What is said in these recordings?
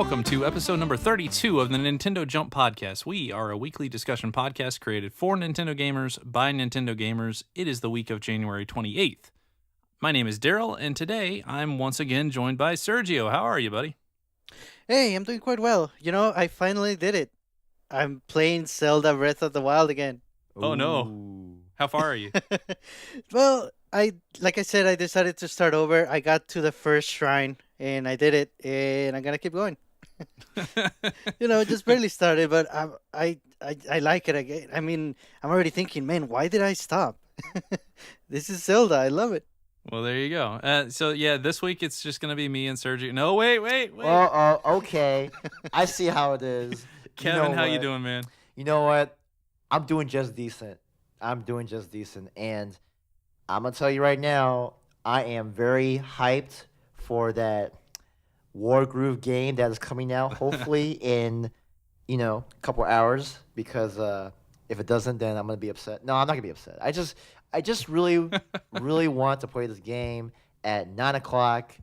welcome to episode number 32 of the Nintendo Jump Podcast. We are a weekly discussion podcast created for Nintendo gamers by Nintendo gamers. It is the week of January 28th. My name is Daryl, and today I'm once again joined by Sergio. How are you, buddy? Hey, I'm doing quite well. I finally did it. I'm playing Zelda Breath of the Wild again. Oh no. Ooh. How far are you? Well, I decided to start over. I got to the first shrine and I did it, and I'm gonna keep going. Just barely started, but I like it again. I mean, I'm already thinking, man, why did I stop? This is Zelda. I love it. Well, there you go. So this week it's just going to be me and Sergio. No, wait. Okay. I see how it is. Kevin, how you doing, man? You know what? I'm doing just decent. And I'm going to tell you right now, I am very hyped for that War Groove game that is coming out, hopefully in, a couple hours, because if it doesn't, then I'm going to be upset. No, I'm not going to be upset. I just really, really want to play this game at 9 o'clock,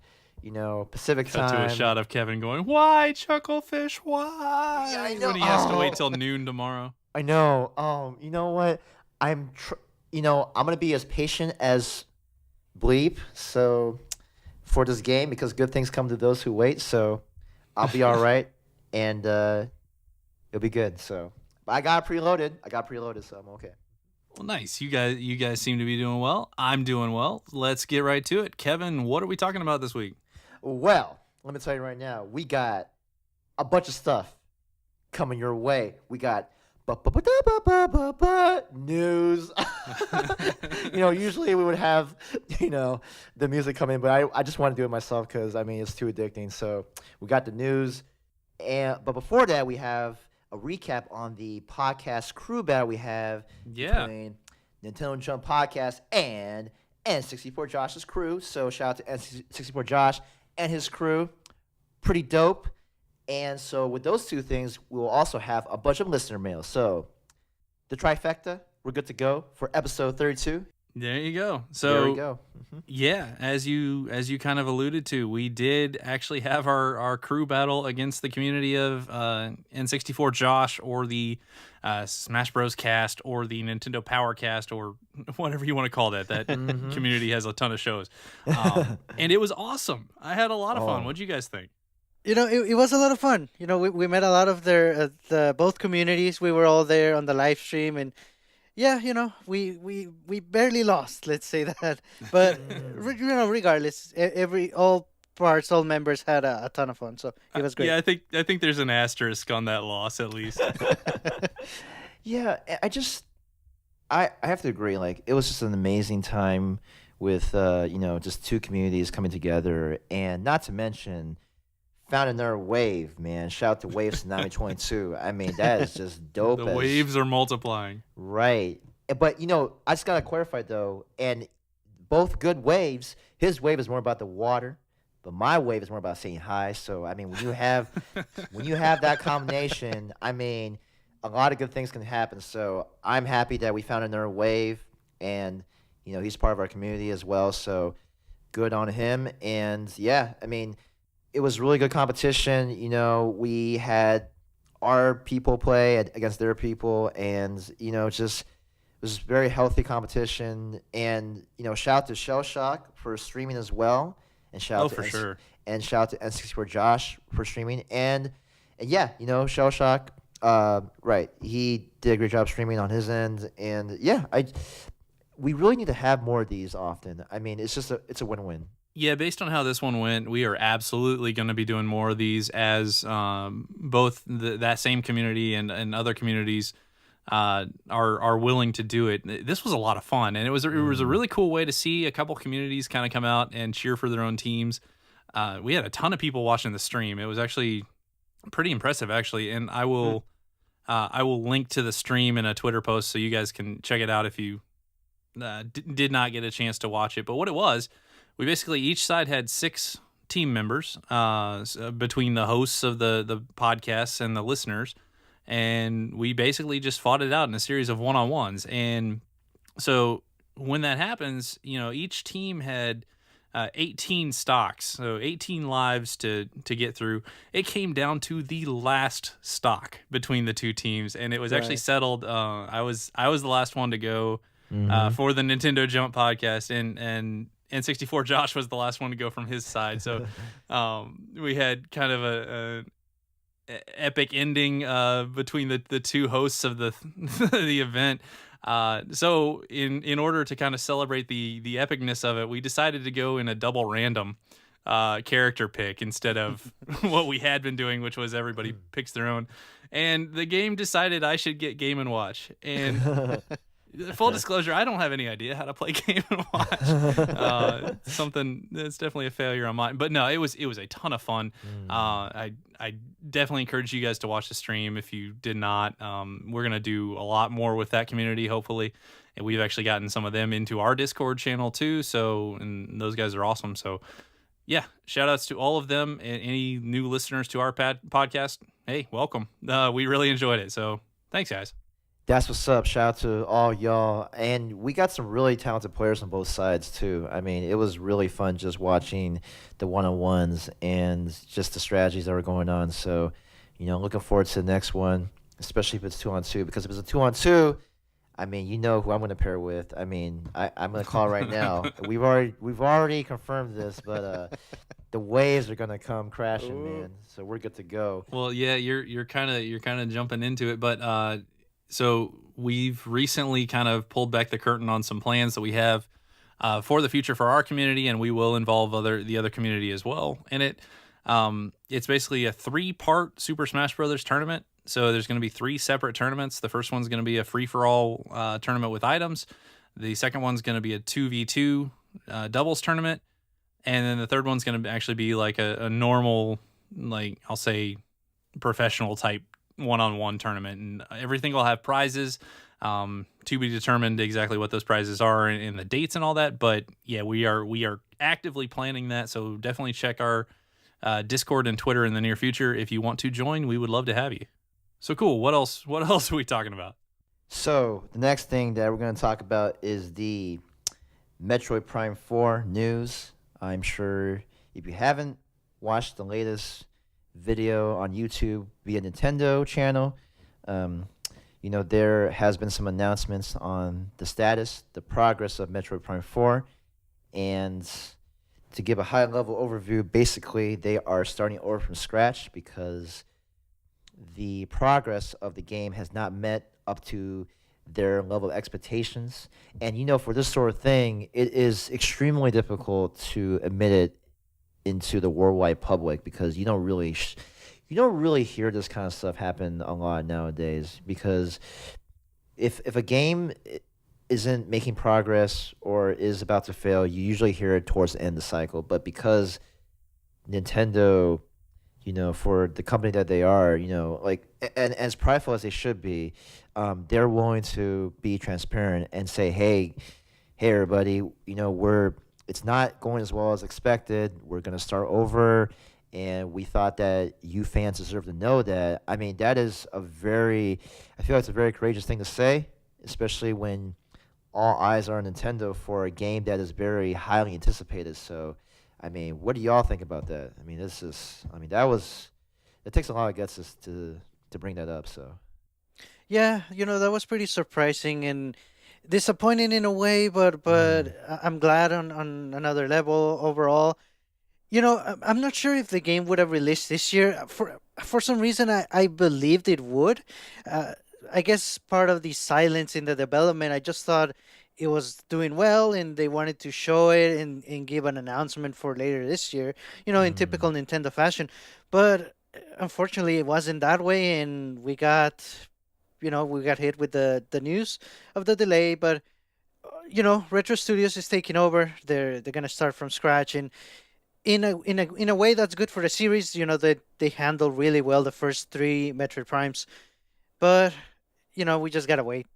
Pacific time. Cut to a shot of Kevin going, "Why, Chucklefish? Why?" Yeah, I know. When he has to wait till noon tomorrow. I know. You know what? I'm gonna be as patient as bleep. So for this game, because good things come to those who wait. So I'll be all right, and it'll be good. So I got preloaded, so I'm okay. Well, nice. You guys seem to be doing well. I'm doing well. Let's get right to it. Kevin, what are we talking about this week? Well, let me tell you right now, we got a bunch of stuff coming your way. We got news. Usually we would have, the music come in, but I just want to do it myself because, it's too addicting. So we got the news. But before that, we have a recap on the podcast crew battle we have between Nintendo Jump Podcast and N64 Josh's crew. So shout out to N64 Josh and his crew. Pretty dope. And so with those two things, we will also have a bunch of listener mail. So the trifecta, we're good to go for episode 32. There you go. So there we go. Mm-hmm. Yeah, as you kind of alluded to, we did actually have our crew battle against the community of N64 Josh, or the Smash Bros. Cast, or the Nintendo Power Cast, or whatever you want to call that. That community has a ton of shows. And it was awesome. I had a lot of fun. What'd you guys think? It was a lot of fun. We met a lot of the both communities. We were all there on the live stream, and yeah, we barely lost, let's say that. But regardless, all members had a ton of fun, so it was great. Yeah, I think there's an asterisk on that loss at least. Yeah, I have to agree. Like, it was just an amazing time with just two communities coming together, and not to mention found another wave, man. Shout out to Wave Tsunami 22. That is just dope. The waves are multiplying. Right. But, I just got to clarify, though, and both good waves. His wave is more about the water, but my wave is more about saying hi. So, when you have that combination, a lot of good things can happen. So, I'm happy that we found another wave, and, he's part of our community as well. So, good on him. And, yeah, it was really good competition. We had our people play against their people, and it was very healthy competition. And shout out to Shell Shock for streaming as well, and shout out to N64 Josh for streaming. And yeah, Shell Shock, right? He did a great job streaming on his end, and yeah, we really need to have more of these often. It's a win-win. Yeah, based on how this one went, we are absolutely going to be doing more of these as both that same community and other communities are willing to do it. This was a lot of fun, and it was a really cool way to see a couple communities kind of come out and cheer for their own teams. We had a ton of people watching the stream. It was actually pretty impressive, actually, and I will link to the stream in a Twitter post so you guys can check it out if you did not get a chance to watch it. But what it was, we basically, each side had 6 team members between the hosts of the podcasts and the listeners, and we basically just fought it out in a series of one-on-ones. And so when that happens, each team had 18 stocks, so 18 lives to get through. It came down to the last stock between the two teams, and it was actually Right. settled. I was the last one to go Mm-hmm. for the Nintendo Jump podcast, and N64 Josh was the last one to go from his side. So we had kind of a epic ending between the two hosts of the the event. So in order to kind of celebrate the epicness of it, we decided to go in a double random character pick instead of what we had been doing, which was everybody picks their own. And the game decided I should get Game and Watch. And full disclosure, I don't have any idea how to play Game and Watch. Something that's definitely a failure on mine. But no, it was a ton of fun. I definitely encourage you guys to watch the stream if you did not. We're gonna do a lot more with that community, hopefully. And we've actually gotten some of them into our Discord channel too. So, and those guys are awesome. So, yeah, shout outs to all of them and any new listeners to our podcast. Hey, welcome. We really enjoyed it. So, thanks, guys. That's what's up. Shout out to all y'all. And we got some really talented players on both sides, too. I mean, it was really fun just watching the one-on-ones and just the strategies that were going on. So, looking forward to the next one, especially if it's 2-on-2. Because if it's a 2-on-2, I mean, you know who I'm going to pair with. I mean, I'm going to call right now. We've already confirmed this, but the waves are going to come crashing, man. So we're good to go. Well, yeah, you're kind of jumping into it, but so we've recently kind of pulled back the curtain on some plans that we have for the future for our community, and we will involve the other community as well in it. It's basically a 3-part Super Smash Brothers tournament. So there's going to be 3 separate tournaments. The first one's going to be a free-for-all tournament with items. The second one's going to be a 2v2 doubles tournament. And then the third one's going to actually be like a normal, like I'll say professional type one-on-one tournament. And everything will have prizes to be determined exactly what those prizes are and the dates and all that. But yeah, we are actively planning that. So definitely check our Discord and Twitter in the near future. If you want to join, we would love to have you. So cool. What else are we talking about? So the next thing that we're going to talk about is the Metroid Prime 4 news. I'm sure if you haven't watched the latest video on YouTube via Nintendo channel, there has been some announcements on the status, the progress of Metroid Prime 4. And to give a high-level overview, basically they are starting over from scratch because the progress of the game has not met up to their level of expectations. And, for this sort of thing, it is extremely difficult to admit it into the worldwide public because you don't really hear this kind of stuff happen a lot nowadays. Because if a game isn't making progress or is about to fail, you usually hear it towards the end of the cycle. But because Nintendo, for the company that they are, and as prideful as they should be, they're willing to be transparent and say, hey, everybody, it's not going as well as expected. We're going to start over. And we thought that you fans deserve to know that. I mean, I feel like it's a very courageous thing to say, especially when all eyes are on Nintendo for a game that is very highly anticipated. So, I mean, what do y'all think about that? I mean, it takes a lot of guts to bring that up. So, Yeah, that was pretty surprising and disappointing in a way, but I'm glad on another level overall. I'm not sure if the game would have released this year. For some reason, I believed it would. I guess part of the silence in the development, I just thought it was doing well and they wanted to show it and give an announcement for later this year, in typical Nintendo fashion. But unfortunately, it wasn't that way, and we got hit with the news of the delay. But Retro Studios is taking over. They're gonna start from scratch, and in a way that's good for the series. They handle really well the first 3 Metroid Primes, but we just gotta wait.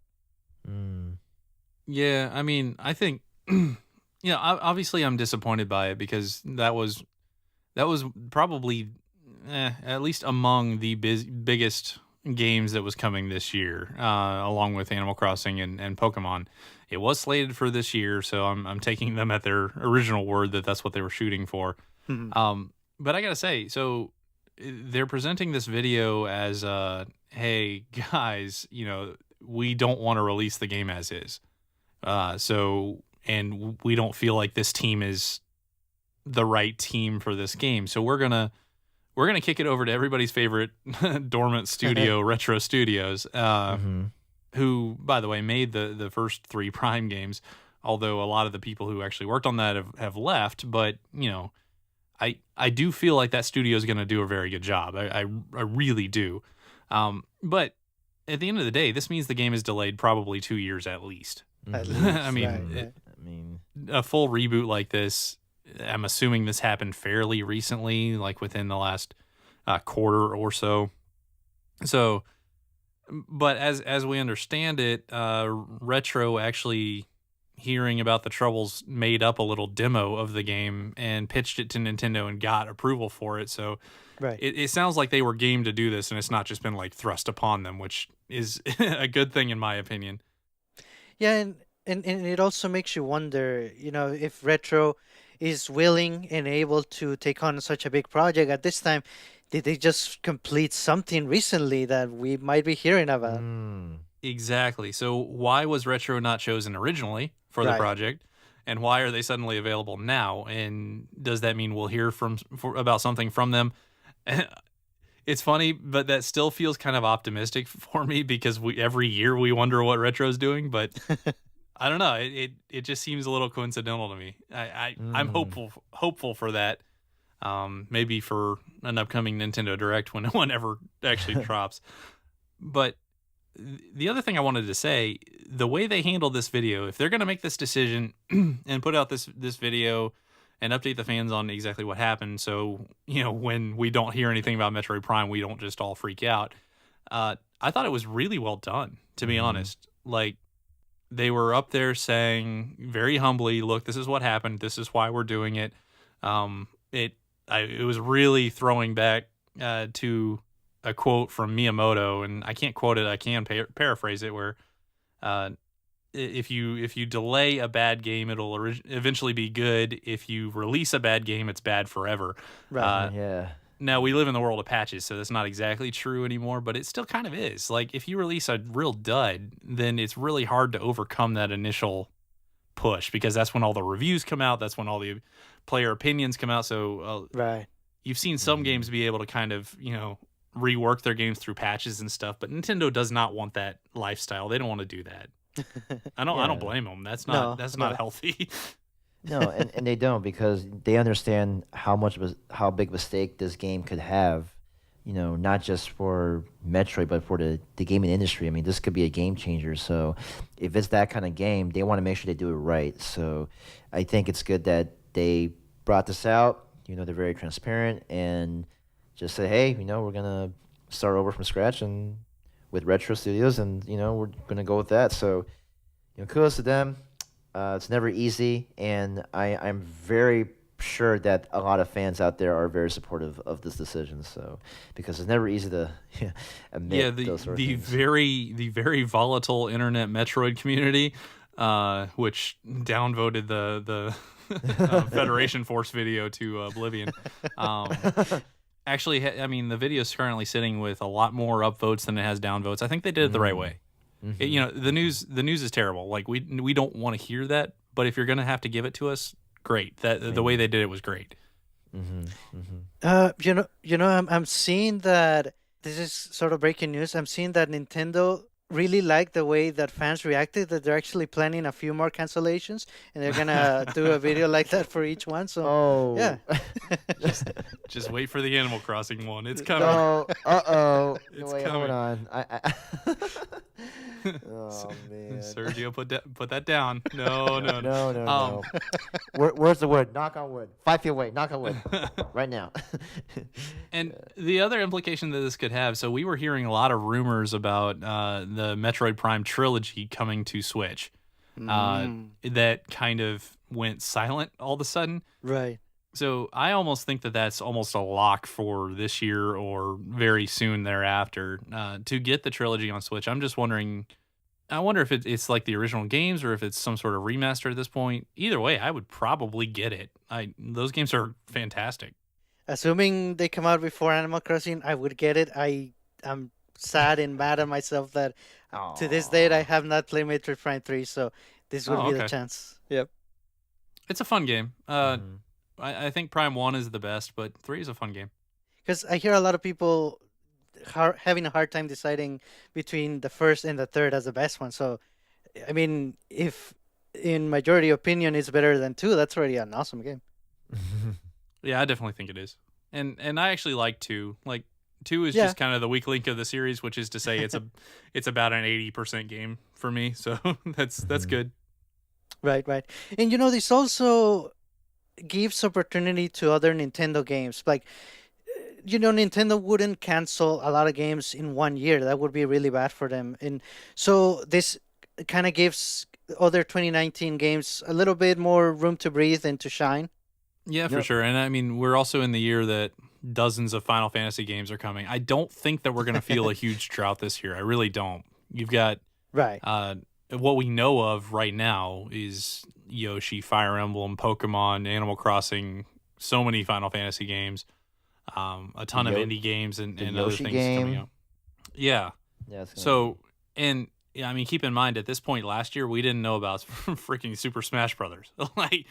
Yeah, I mean, I think obviously I'm disappointed by it because that was probably at least among the biggest games that was coming this year, along with Animal Crossing and Pokemon. It was slated for this year, so I'm taking them at their original word that that's what they were shooting for. But I gotta say, so they're presenting this video as, hey guys, we don't want to release the game as is. And we don't feel like this team is the right team for this game. So we're gonna kick it over to everybody's favorite dormant studio, Retro Studios, who, by the way, made the first 3 Prime games. Although a lot of the people who actually worked on that have left, but I do feel like that studio is going to do a very good job. I really do. But at the end of the day, this means the game is delayed probably 2 years at least. At least, I mean, a full reboot like this, I'm assuming this happened fairly recently, like within the last quarter or so. So, but as we understand it, Retro actually, hearing about the troubles, made up a little demo of the game and pitched it to Nintendo and got approval for it. So it sounds like they were game to do this, and it's not just been like thrust upon them, which is a good thing in my opinion. Yeah, and it also makes you wonder, if Retro is willing and able to take on such a big project at this time. Did they just complete something recently that we might be hearing about? Exactly. So why was Retro not chosen originally for the project, and why are they suddenly available now? And does that mean we'll hear about something from them? It's funny, but that still feels kind of optimistic for me, because every year we wonder what Retro's doing, but I don't know. It just seems a little coincidental to me. I'm hopeful for that. Maybe for an upcoming Nintendo Direct whenever actually drops. But the other thing I wanted to say, the way they handled this video, if they're going to make this decision and put out this video and update the fans on exactly what happened, so when we don't hear anything about Metroid Prime, we don't just all freak out. I thought it was really well done, to be honest. Like, they were up there saying very humbly, "Look, this is what happened. This is why we're doing it." It was really throwing back to a quote from Miyamoto, and I can't quote it. I can paraphrase it, where if you delay a bad game, it'll eventually be good. If you release a bad game, it's bad forever. Yeah. Now, we live in the world of patches, so that's not exactly true anymore, but it still kind of is. Like, if you release a real dud, then it's really hard to overcome that initial push, because that's when all the reviews come out. That's when all the player opinions come out. So you've seen some games be able to kind of, rework their games through patches and stuff, but Nintendo does not want that lifestyle. They don't want to do that. I don't blame them. That's not healthy. No, and they don't, because they understand how big of a mistake this game could have, not just for Metroid, but for the gaming industry. I mean, this could be a game changer. So if it's that kind of game, they want to make sure they do it right. So I think it's good that they brought this out. They're very transparent and just say, hey, we're going to start over from scratch and with Retro Studios, and, we're going to go with that. So, kudos to them. It's never easy, and I'm very sure that a lot of fans out there are very supportive of this decision. So, because it's never easy to admit those sort of things. The very volatile internet Metroid community, which downvoted the Federation Force video to oblivion. Actually, the video is currently sitting with a lot more upvotes than it has downvotes. I think they did it the right way. The news is terrible. Like, we don't want to hear that, but if you're gonna have to give it to us, great. The way they did it was great. I'm seeing that this is sort of breaking news. I'm seeing that Nintendo really liked the way that fans reacted, that they're actually planning a few more cancellations, and they're gonna do a video like that for each one. So yeah. just wait for the Animal Crossing one. It's coming. It's coming. Hold on. Oh man. Sergio, put that down. No. Where's the wood? Knock on wood. 5 feet away. Knock on wood. Right now. And the other implication that this could have, so we were hearing a lot of rumors about the Metroid Prime trilogy coming to Switch. That kind of went silent all of a sudden. Right. So I almost think that that's almost a lock for this year or very soon thereafter to get the trilogy on Switch. I'm just wondering. I wonder if it's like the original games or if it's some sort of remaster at this point. Either way, I would probably get it. Those games are fantastic. Assuming they come out before Animal Crossing, I would get it. I'm sad and mad at myself that to this date I Aw. have not played Metroid Prime 3, so this would Oh, be the okay. chance. Yep. It's a fun game. Mhm. I think Prime 1 is the best, but 3 is a fun game. Because I hear a lot of people having a hard time deciding between the first and the third as the best one. So, I mean, if in majority opinion it's better than 2, that's already an awesome game. Yeah, I definitely think it is. And I actually like 2. Like 2 is Yeah. just kind of the weak link of the series, which is to say it's about an 80% game for me. So that's Mhm. good. Right, right. And this also gives opportunity to other Nintendo games. Like, Nintendo wouldn't cancel a lot of games in 1 year. That would be really bad for them. And so this kind of gives other 2019 games a little bit more room to breathe and to shine. Yeah, for Yep. sure. And I mean, we're also in the year that dozens of Final Fantasy games are coming. I don't think that we're going to feel a huge drought this year. I really don't. You've got Right. what we know of right now is Yoshi, Fire Emblem, Pokemon, Animal Crossing, so many Final Fantasy games, a ton of Yo- indie games and the other Yoshi things game. coming out. Yeah. Yeah, it's gonna So, and yeah, I mean, keep in mind at this point last year we didn't know about freaking Super Smash Brothers. Like,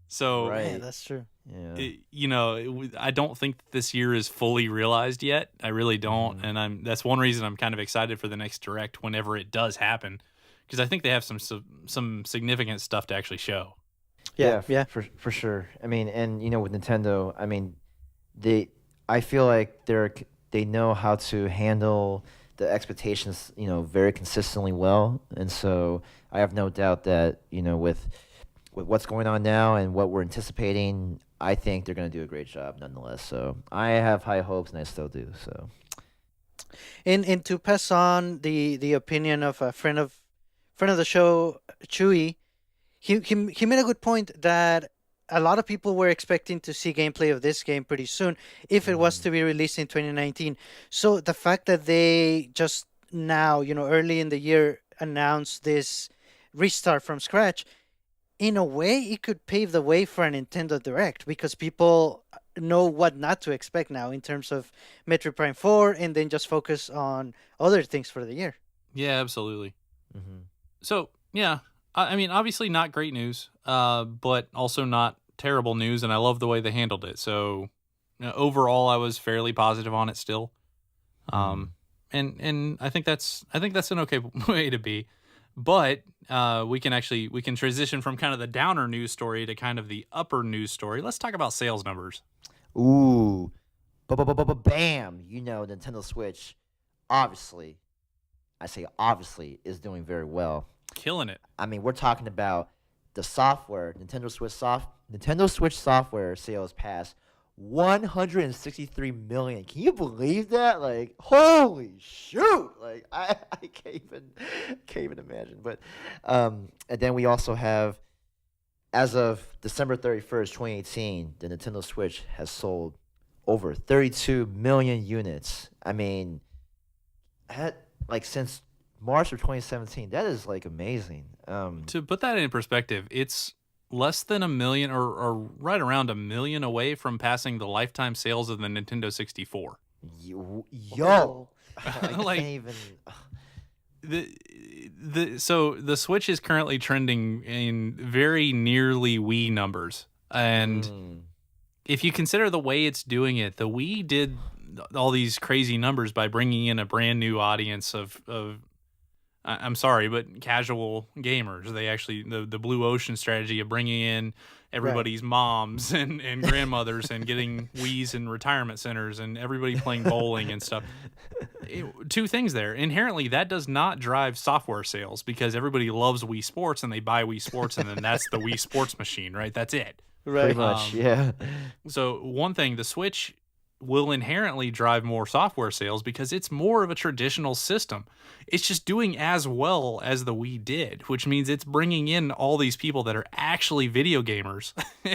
so Right. Yeah, that's true. yeah. I don't think this year is fully realized yet. I really don't, Mhm. and that's one reason I'm kind of excited for the next direct whenever it does happen, because I think they have some significant stuff to actually show. Yeah, yeah. for sure. I mean, and with Nintendo, I mean, I feel like they know how to handle the expectations, very consistently well, and so I have no doubt that with what's going on now and what we're anticipating, I think they're going to do a great job nonetheless. So I have high hopes, and I still do. So And to pass on the opinion of a friend of the show, Chewy, he made a good point that a lot of people were expecting to see gameplay of this game pretty soon if it was Mhm. to be released in 2019. So the fact that they just now, early in the year, announced this restart from scratch, in a way, it could pave the way for a Nintendo Direct because people know what not to expect now in terms of Metroid Prime 4 and then just focus on other things for the year. Yeah, absolutely. Mhm. So yeah, I mean, obviously not great news, but also not terrible news, and I love the way they handled it. So overall, I was fairly positive on it still. Um, and I think that's an okay way to be. But we can transition from kind of the downer news story to kind of the upper news story. Let's talk about sales numbers. Ooh, bam! Nintendo Switch, obviously, I say obviously, is doing very well. Killing it. I mean, we're talking about the software, Nintendo Switch software sales past 163 million. Can you believe that? Like, holy shoot! Like, I can't even imagine. But and then we also have, as of December 31st, 2018, the Nintendo Switch has sold over 32 million units. I mean, since March of 2017, that is like amazing. To put that in perspective, it's less than a million or right around a million away from passing the lifetime sales of the Nintendo 64. Yo, I Like, can't even. So the Switch is currently trending in very nearly Wii numbers. And Mm, if you consider the way it's doing it, the Wii did all these crazy numbers by bringing in a brand new audience of I'm sorry, but casual gamers. They actually the blue ocean strategy of bringing in everybody's moms and grandmothers and getting Wii's in retirement centers and everybody playing bowling and stuff. Two things there. Inherently, that does not drive software sales because everybody loves Wii Sports and they buy Wii Sports and then that's the Wii Sports machine, right? That's it. pretty Right. much, Um, yeah. So one thing, the Switch will inherently drive more software sales because it's more of a traditional system. It's just doing as well as the Wii did, which means it's bringing in all these people that are actually video gamers.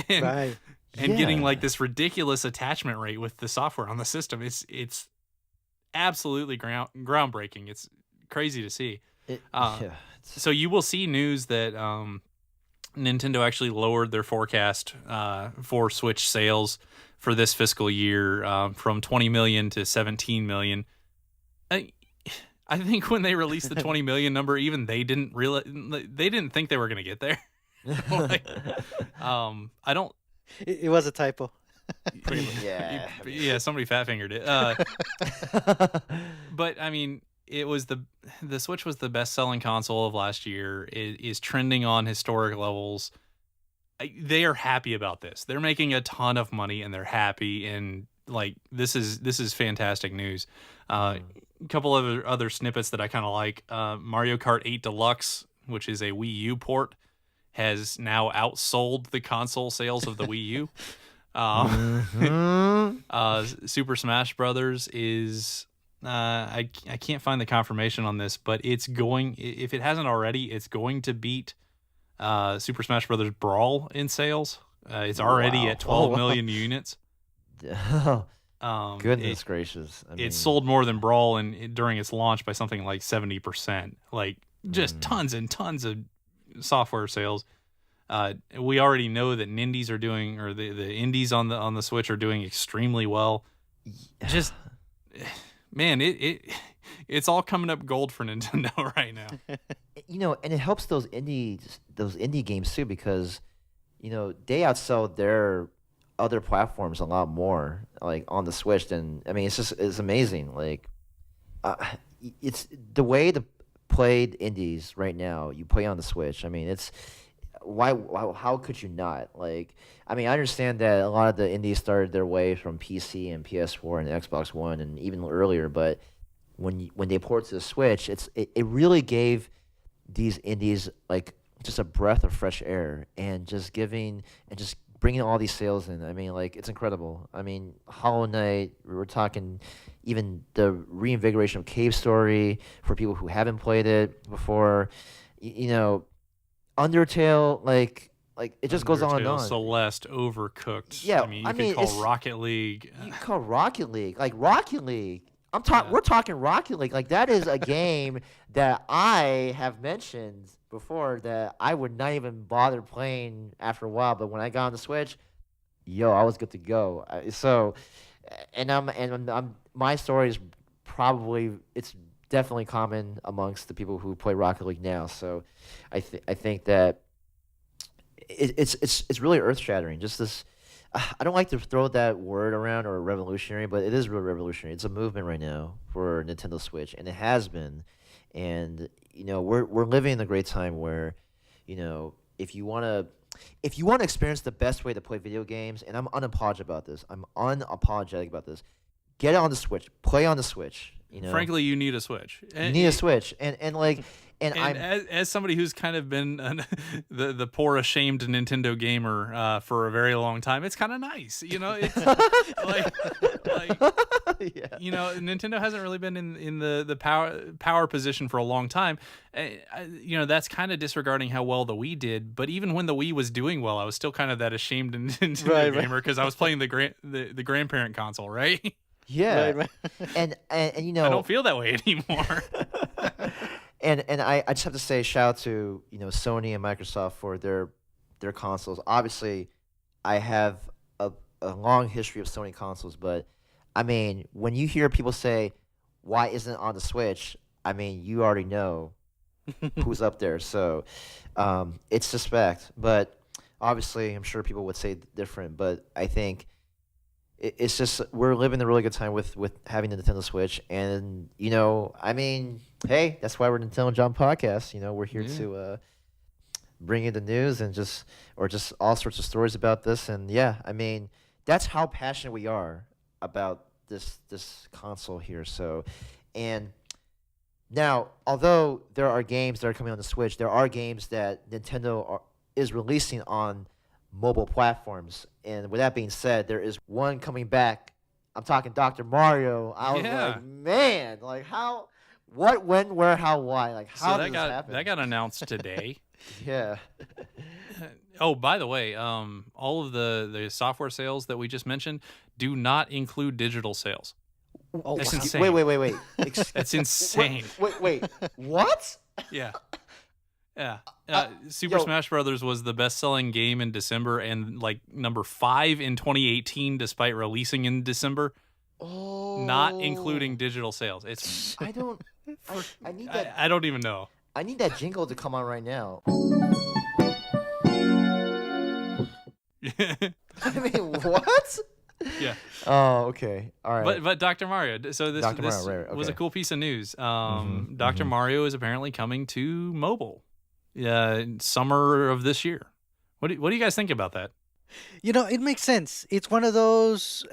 And Right. and getting like this ridiculous attachment rate with the software on the system. It's absolutely groundbreaking. It's crazy to see. So you will see news that Nintendo actually lowered their forecast for Switch sales for this fiscal year from 20 million to 17 million. I think when they released the 20 million number, even they didn't think they were going to get there. Like, I don't. It was a typo. Yeah, somebody fat fingered it. But I mean, it was the Switch was the best selling console of last year. It is trending on historic levels. They are happy about this. They're making a ton of money and they're happy. And like this is fantastic news. A couple of other snippets that I kind of like. Mario Kart 8 Deluxe, which is a Wii U port, has now outsold the console sales of the Wii U. Super Smash Brothers is I can't find the confirmation on this, but it's going, if it hasn't already, it's going to beat Super Smash Brothers Brawl in sales. It's already at 12 million units. Goodness gracious. I mean, it sold more than Brawl during its launch by something like 70%. Like just tons and tons of software sales. We already know that Nindies are doing, or the indies on the Switch are doing extremely well. Just man, it's all coming up gold for Nintendo right now. And it helps those indie games too, because they outsell their other platforms a lot more, like on the Switch. Than I mean, it's amazing. Like, it's the way to play indies right now. You play on the Switch. I mean, it's how could you not? Like, I mean, I understand that a lot of the indies started their way from PC and PS4 and Xbox One and even earlier, but when they ported to the Switch, it really gave these indies like just a breath of fresh air, and just bringing all these sales in. I mean, like, it's incredible. I mean, Hollow Knight, we're talking even the reinvigoration of Cave Story for people who haven't played it before. Undertale, like it just goes on and on. Celeste, Overcooked. Yeah, I mean, you could call Rocket League. You can call Rocket League, like Rocket League. We're talking Rocket League. Like, that is a game that I have mentioned before that I would not even bother playing after a while. But when I got on the Switch, I was good to go. My story is it's definitely common amongst the people who play Rocket League now. So I think that it's really earth shattering. Just this. I don't like to throw that word around, or revolutionary, but it is real revolutionary. It's a movement right now for Nintendo Switch, and it has been. And we're living in a great time where, if you want to experience the best way to play video games, and I'm unapologetic about this. Get it on the Switch. Play on the Switch. Frankly, you need a Switch. You need a Switch, and as somebody who's kind of been the poor ashamed Nintendo gamer for a very long time, it's kind of nice, It's Nintendo hasn't really been in the power position for a long time. That's kind of disregarding how well the Wii did. But even when the Wii was doing well, I was still kind of that ashamed Nintendo gamer because I was playing the grandparent console, right? Yeah, right. and I don't feel that way anymore. And I just have to say, shout out to Sony and Microsoft for their consoles. Obviously, I have a long history of Sony consoles, but I mean, when you hear people say, "Why isn't it on the Switch?" I mean, you already know who's up there. So it's suspect, but obviously, I'm sure people would say different. But I think it's just we're living a really good time with having the Nintendo Switch, and I mean, hey, that's why we're NintendoJumpPodcast. We're here to bring you the news and just all sorts of stories about this, and I mean, that's how passionate we are about this console here. So, and now, although there are games that are coming on the Switch, there are games that Nintendo is releasing on mobile platforms. And with that being said, there is one coming back. I'm talking Dr. Mario. I was like, man, like how, when, where, how, why? Like, how did this happen? That got announced today. Yeah. Oh, by the way, all of the software sales that we just mentioned do not include digital sales. Oh, That's wow. insane. Wait. That's insane. Wait. What? Yeah. Yeah. Super yo. Smash Brothers was the best-selling game in December and like number 5 in 2018 despite releasing in December, Oh. not including digital sales. It's I don't. I need that. I don't even know. I need that jingle to come on right now. I mean, what? Yeah. Oh, okay. All right. But Dr. Mario. So this Dr. Mario, right, was a okay. cool piece of news. Dr. Mario is apparently coming to mobile. Summer of this year. What do you guys think about that? It makes sense. It's one of those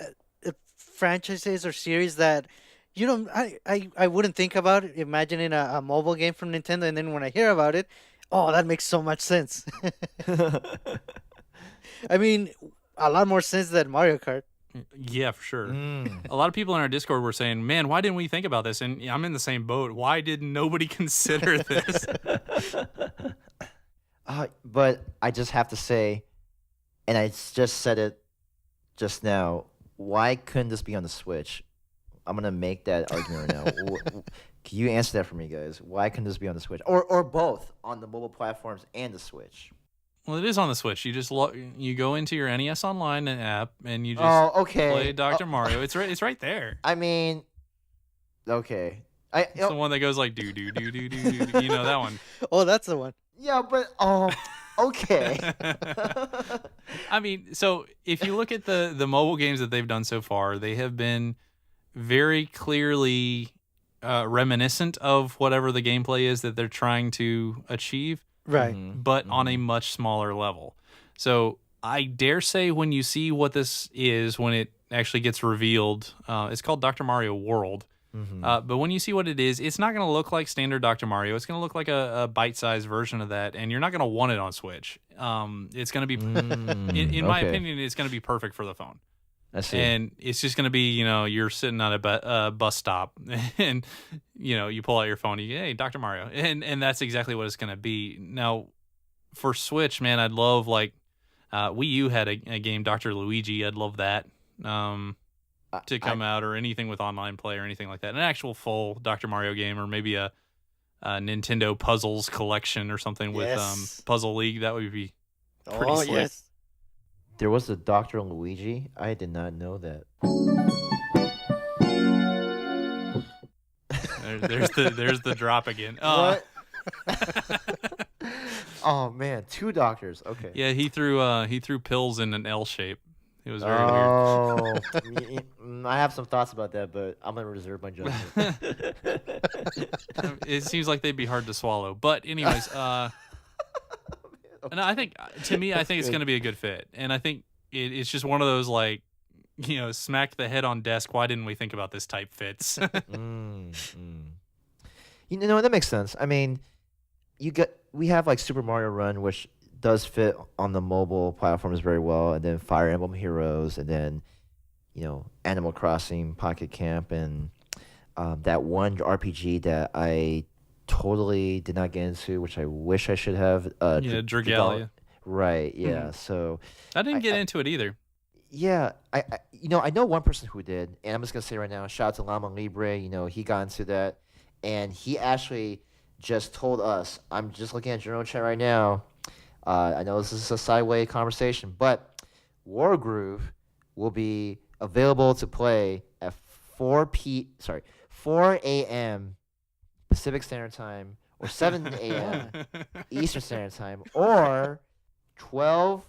franchises or series that I wouldn't think about imagining a mobile game from Nintendo, and then when I hear about it, oh, that makes so much sense. I mean, a lot more sense than Mario Kart. Yeah, for sure. A lot of people in our Discord were saying, "Man, why didn't we think about this?" And I'm in the same boat. Why did nobody consider this? But I just have to say, and I just said it just now, why couldn't this be on the Switch? I'm gonna make that argument right now. Can you answer that for me, guys? Why couldn't this be on the Switch, or both on the mobile platforms and the Switch? Well, it is on the Switch. You just you go into your NES Online app and you just play Dr. Mario. It's right there. I mean, okay. It's the one that goes like do do do do do do. You know that one. Oh, that's the one. Yeah, but okay. I mean, so if you look at the mobile games that they've done so far, they have been very clearly reminiscent of whatever the gameplay is that they're trying to achieve. Right. But on a much smaller level. So I dare say when you see what this is, when it actually gets revealed, it's called Dr. Mario World. But when you see what it is, it's not going to look like standard Dr. Mario. It's going to look like a bite-sized version of that, and you're not going to want it on Switch. It's going to be, in my opinion, it's going to be perfect for the phone. I see. And it's just going to be, you're sitting at a bus stop and, you pull out your phone and you, hey, Dr. Mario. And that's exactly what it's going to be. Now, for Switch, man, I'd love, like, Wii U had a game, Dr. Luigi. I'd love that to come out, or anything with online play or anything like that. An actual full Dr. Mario game, or maybe a Nintendo Puzzles collection or something with Puzzle League. That would be pretty slick. Yes. There was a Dr. Luigi? I did not know that. There's the drop again. What? Oh man, 2 doctors. Okay. Yeah, he threw pills in an L shape. It was very weird. I have some thoughts about that, but I'm gonna reserve my judgment. It seems like they'd be hard to swallow. But anyways, and I think it's going to be a good fit. And I think it's just one of those, like, smack the head on desk. Why didn't we think about this type fits? That makes sense. I mean, we have like Super Mario Run, which does fit on the mobile platforms very well, and then Fire Emblem Heroes, and then Animal Crossing Pocket Camp, and that one RPG that I totally did not get into, which I wish I should have. Dragalia. Right. Yeah. So I didn't get into it either. Yeah. I know one person who did, and I'm just gonna say right now, shout out to Llama Libre. He got into that, and he actually just told us. I'm just looking at your own chat right now. I know this is a sideway conversation, but Wargroove will be available to play at 4 a.m. Pacific Standard Time, or 7 a.m. Eastern Standard Time, or 12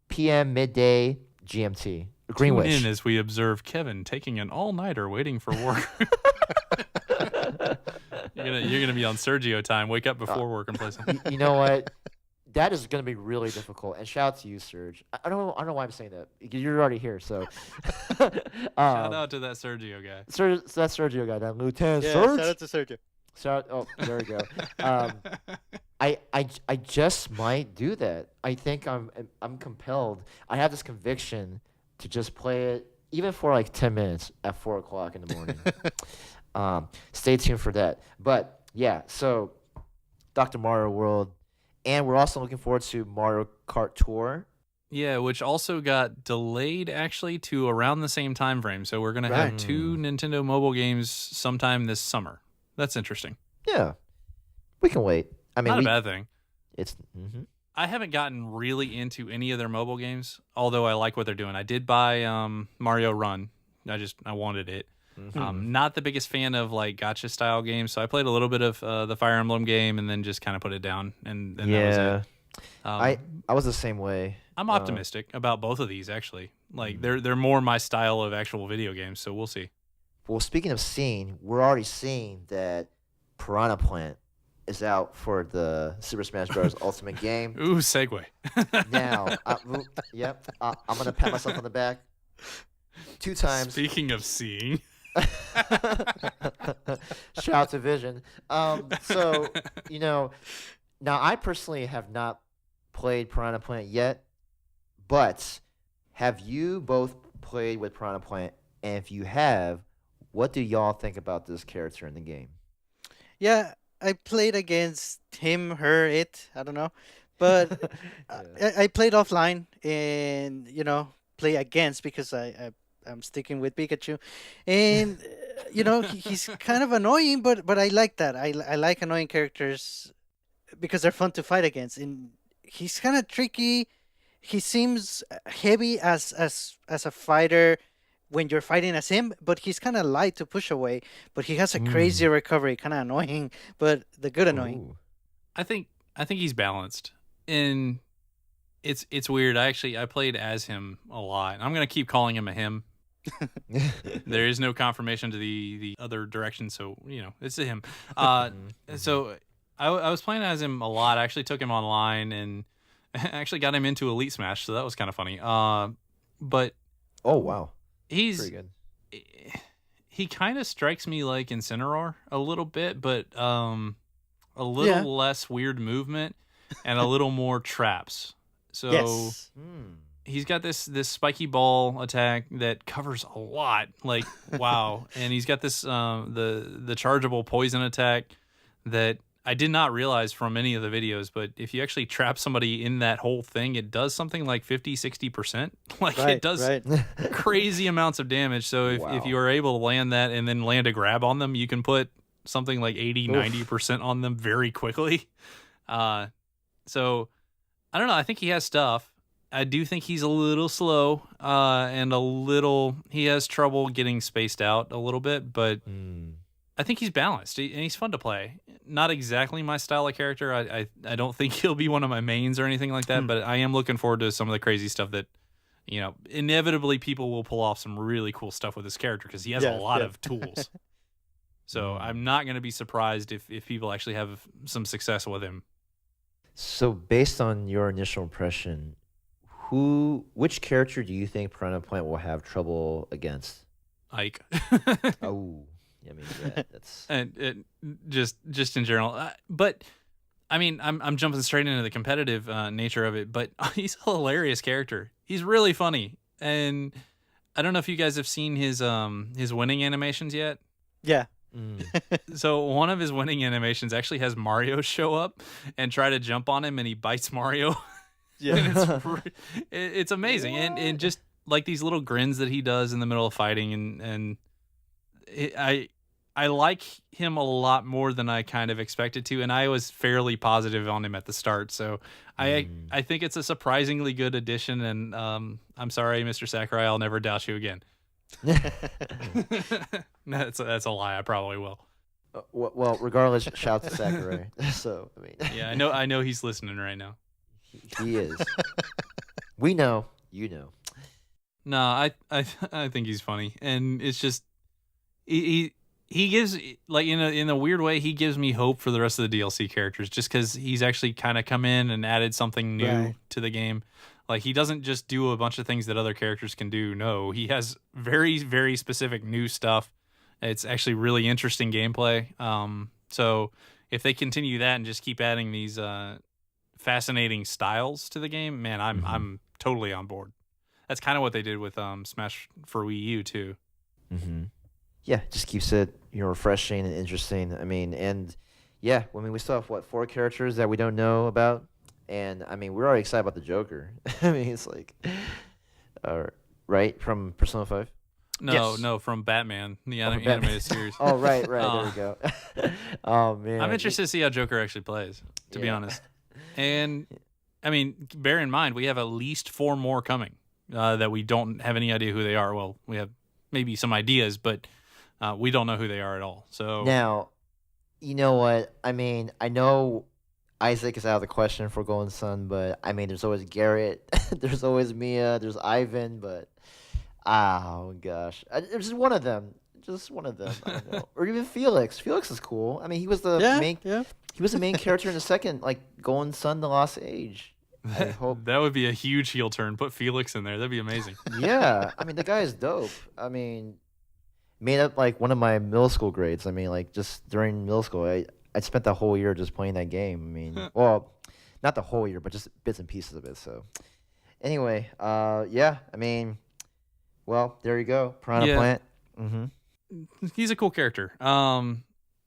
p.m. midday GMT. Greenwich. Tune in as we observe Kevin taking an all-nighter waiting for work. You're gonna be on Sergio time. Wake up before work and play something. You know what? That is going to be really difficult. And shout out to you, Serge. I don't know why I'm saying that. You're already here, so. Shout out to that Sergio guy. So that's Sergio guy, that Lieutenant Yeah, Serge. shout out to Sergio. Oh, there we go. I just might do that. I think I'm compelled. I have this conviction to just play it, even for like 10 minutes at 4 o'clock in the morning. Stay tuned for that. But yeah, so Dr. Mario World And we're also looking forward to Mario Kart Tour. Yeah, which also got delayed actually to around the same time frame. So we're gonna have Right. 2 Nintendo mobile games sometime this summer. That's interesting. Yeah, we can wait. I mean, Not a bad thing. It's I haven't gotten really into any of their mobile games, although I like what they're doing. I did buy Mario Run. I wanted it. Not the biggest fan of like gacha style games, so I played a little bit of the Fire Emblem game and then just kind of put it down, and that was it. I was the same way. I'm optimistic about both of these actually. Like they're more my style of actual video games, so we'll see. Well, speaking of seeing, we're already seeing that Piranha Plant is out for the Super Smash Bros. Ultimate game. Ooh, segue. Now, I'm gonna pat myself on the back 2 times. Speaking of seeing, Shout out to Vision. So now I personally have not played Piranha Plant yet, but have you both played with Piranha Plant? And if you have, what do y'all think about this character in the game? Yeah, I played against him, her, it. I don't know, but I played offline and play against because I'm sticking with Pikachu, and he's kind of annoying, but I like that. I like annoying characters because they're fun to fight against, and he's kind of tricky. He seems heavy as a fighter when you're fighting as him, but he's kind of light to push away. But he has a crazy recovery, kind of annoying, but the good annoying. Ooh. I think he's balanced, and it's weird. I played as him a lot. I'm gonna keep calling him a him. There is no confirmation to the other direction, so it's a him. So I was playing as him a lot. I actually took him online and actually got him into Elite Smash, so that was kind of funny. But Oh wow, he's pretty good. he kind of strikes me like Incineroar a little bit, but a little less weird movement and a little more traps. So Yes. he's got this spiky ball attack that covers a lot. Like wow, and he's got this the chargeable poison attack that I did not realize from any of the videos, but if you actually trap somebody in that whole thing, it does something like 50-60%. Like it does crazy amounts of damage. So if you are able to land that and then land a grab on them, you can put something like 80-90% on them very quickly. So I don't know. I think he has stuff. I do think he's a little slow and he has trouble getting spaced out a little bit, but I think he's balanced and he's fun to play. Not exactly my style of character. I don't think he'll be one of my mains or anything like that, but I am looking forward to some of the crazy stuff that, inevitably people will pull off some really cool stuff with this character because he has a lot of tools. So I'm not going to be surprised if people actually have some success with him. So based on your initial impression, which character do you think Piranha Plant will have trouble against? Ike. Oh, I mean, that's and just in general. But I mean, I'm jumping straight into the competitive nature of it. But he's a hilarious character. He's really funny, and I don't know if you guys have seen his winning animations yet. Yeah. So one of his winning animations actually has Mario show up and try to jump on him, and he bites Mario. Yeah. And it's amazing, and just like these little grins that he does in the middle of fighting, and I like him a lot more than I kind of expected to, and I was fairly positive on him at the start. So I think it's a surprisingly good addition, and I'm sorry, Mr. Sakurai, I'll never doubt you again. That's a lie. I probably will. Well, regardless, shout to Sakurai. So I mean, yeah, I know he's listening right now. He is. We know, you know. No, I think he's funny, and it's just he gives, like, in a weird way, he gives me hope for the rest of the DLC characters, just because he's actually kind of come in and added something new to the game. Like, he doesn't just do a bunch of things that other characters can do. No, he has very, very specific new stuff. It's actually really interesting gameplay. So if they continue that and just keep adding these fascinating styles to the game, man, I'm totally on board. That's kind of what they did with Smash for Wii U too. Yeah, just keeps it refreshing and interesting. I mean, and yeah, I mean, we still have what 4 characters that we don't know about, and I mean, we're already excited about the Joker. I mean, it's like, uh, right from Persona 5. No, Yes. no, from Batman, the Oh, from Batman. animated series. Oh, right, there Uh, we go. Oh man, I'm interested to see how Joker actually plays, to be Yeah. honest. And I mean, bear in mind we have at least 4 more coming that we don't have any idea who they are. Well, we have maybe some ideas, but we don't know who they are at all. So Now, you know what? I mean, I know Isaac is out of the question for Golden Sun, but I mean, there's always Garrett, there's always Mia, there's Ivan, but oh gosh, there's just one of them. Just one of them. I don't know. Or even Felix. Felix is cool. I mean, he was the Yeah, main. yeah. He was the main character in the second, like Golden Sun: The Lost Age. I hope. that would be a huge heel turn. Put Felix in there. That'd be amazing. Yeah, I mean, the guy is dope. I mean, made up like one of my middle school grades. I mean, like just during middle school, I spent the whole year just playing that game. I mean, well, not the whole year, but just bits and pieces of it. So, anyway, yeah. I mean, well, there you go, Piranha Yeah. Plant. Mm-hmm. He's a cool character.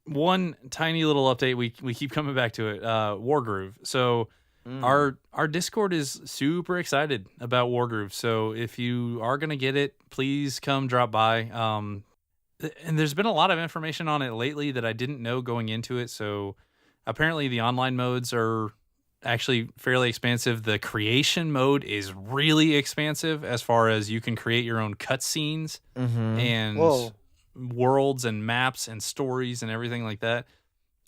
One tiny little update. We keep coming back to it. Wargroove. So our Discord is super excited about Wargroove. So if you are gonna get it, please come drop by. And there's been a lot of information on it lately that I didn't know going into it. So apparently the online modes are actually fairly expansive. The creation mode is really expansive as far as you can create your own cutscenes Mm-hmm. and Whoa. worlds and maps and stories and everything like that.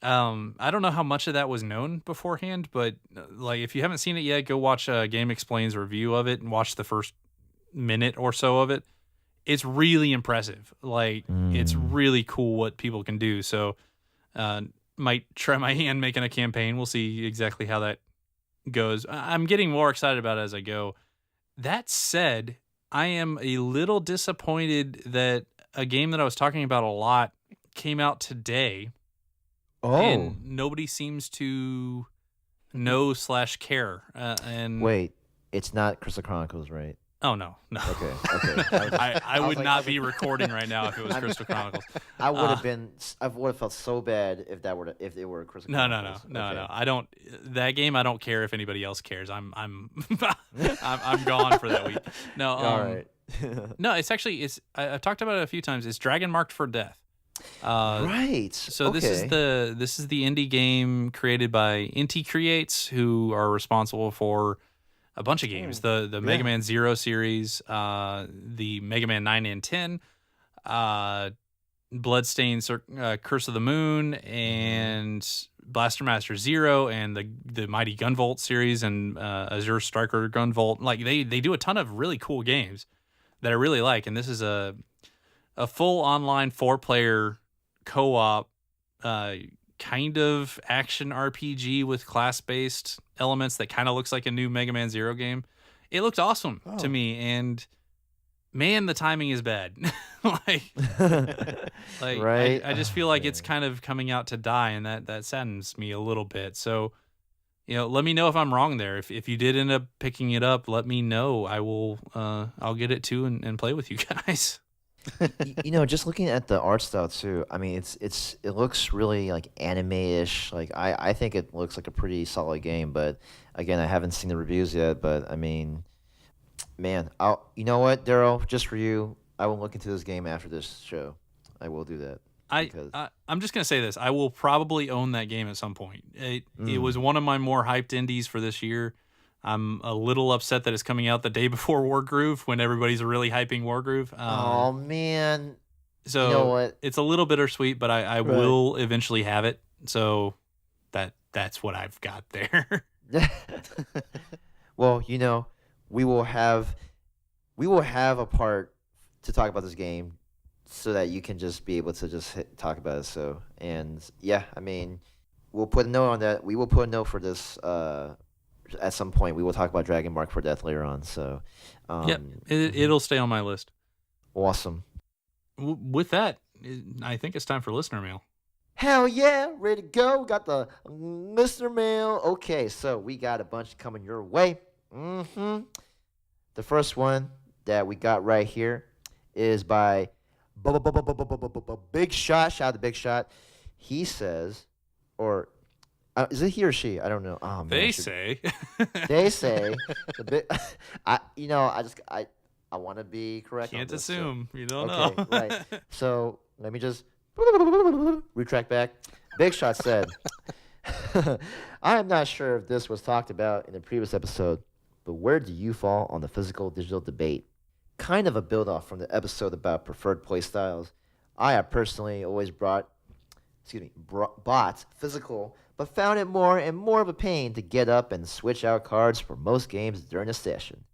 I don't know how much of that was known beforehand, but like if you haven't seen it yet, go watch Game Explain's review of it and watch the first minute or so of it. It's really impressive. Like it's really cool what people can do. So might try my hand making a campaign. We'll see exactly how that goes. I'm getting more excited about it as I go. That said, I am a little disappointed that a game that I was talking about a lot came out today, and nobody seems to know/care. And Wait, it's not Crystal Chronicles, right? oh no. Okay, okay. I would like- not be recording right now if it was Crystal Chronicles. I would have been. I would have felt so bad if that were if it were Crystal No. Chronicles. Okay. I don't. That game, I don't care if anybody else cares. I'm I'm gone for that week. No. All right. No, it's actually I've talked about it a few times. It's Dragon Marked for Death. Right. So okay. this is the indie game created by Inti Creates, who are responsible for a bunch of games: the Mega Man Zero series, the Mega Man 9 and 10, Bloodstained Curse of the Moon, and Blaster Master Zero, and the Mighty Gunvolt series, and Azure Striker Gunvolt. Like they do a ton of really cool games that I really like, and this is a full online 4-player co-op kind of action RPG with class-based elements that kind of looks like a new Mega Man Zero game. It looked awesome to me, and man, the timing is bad. like Right. I just feel like it's kind of coming out to die, and that saddens me a little bit. So, let me know if I'm wrong there. If you did end up picking it up, let me know. I will I'll get it too and play with you guys. Just looking at the art style too. I mean, it looks really like anime-ish. Like I think it looks like a pretty solid game. But again, I haven't seen the reviews yet. But I mean, man, you know what, Daryl? Just for you, I will look into this game after this show. I will do that. because- I'm just gonna say this. I will probably own that game at some point. It was one of my more hyped indies for this year. I'm a little upset that it's coming out the day before Wargroove when everybody's really hyping Wargroove. Oh man. So You know what? it's a little bittersweet, but I Right. will eventually have it. So that's what I've got there. Well, we will have a part to talk about this game so that you can just be able to just talk about it. So, and yeah, I mean, we'll put a note on that. We will put a note for this at some point. We will talk about Dragon Mark for Death later on. So, Yep, it'll stay on my list. awesome. With that, I think it's time for listener mail. Hell yeah, ready to go. Got the listener mail. Okay, so we got a bunch coming your way. The first one that we got right here is by Big Shot. Shout out to Big Shot. He says, or is it he or she? I don't know. Oh man, They say. they say the big. I want to be correct. Can't on this, assume. You don't okay, know. right. So let me just retract back. Big Shot said, I am not sure if this was talked about in the previous episode, but where do you fall on the physical digital debate? Kind of a build off from the episode about preferred play styles. I have personally always bought physical, but found it more and more of a pain to get up and switch out cards for most games during a session.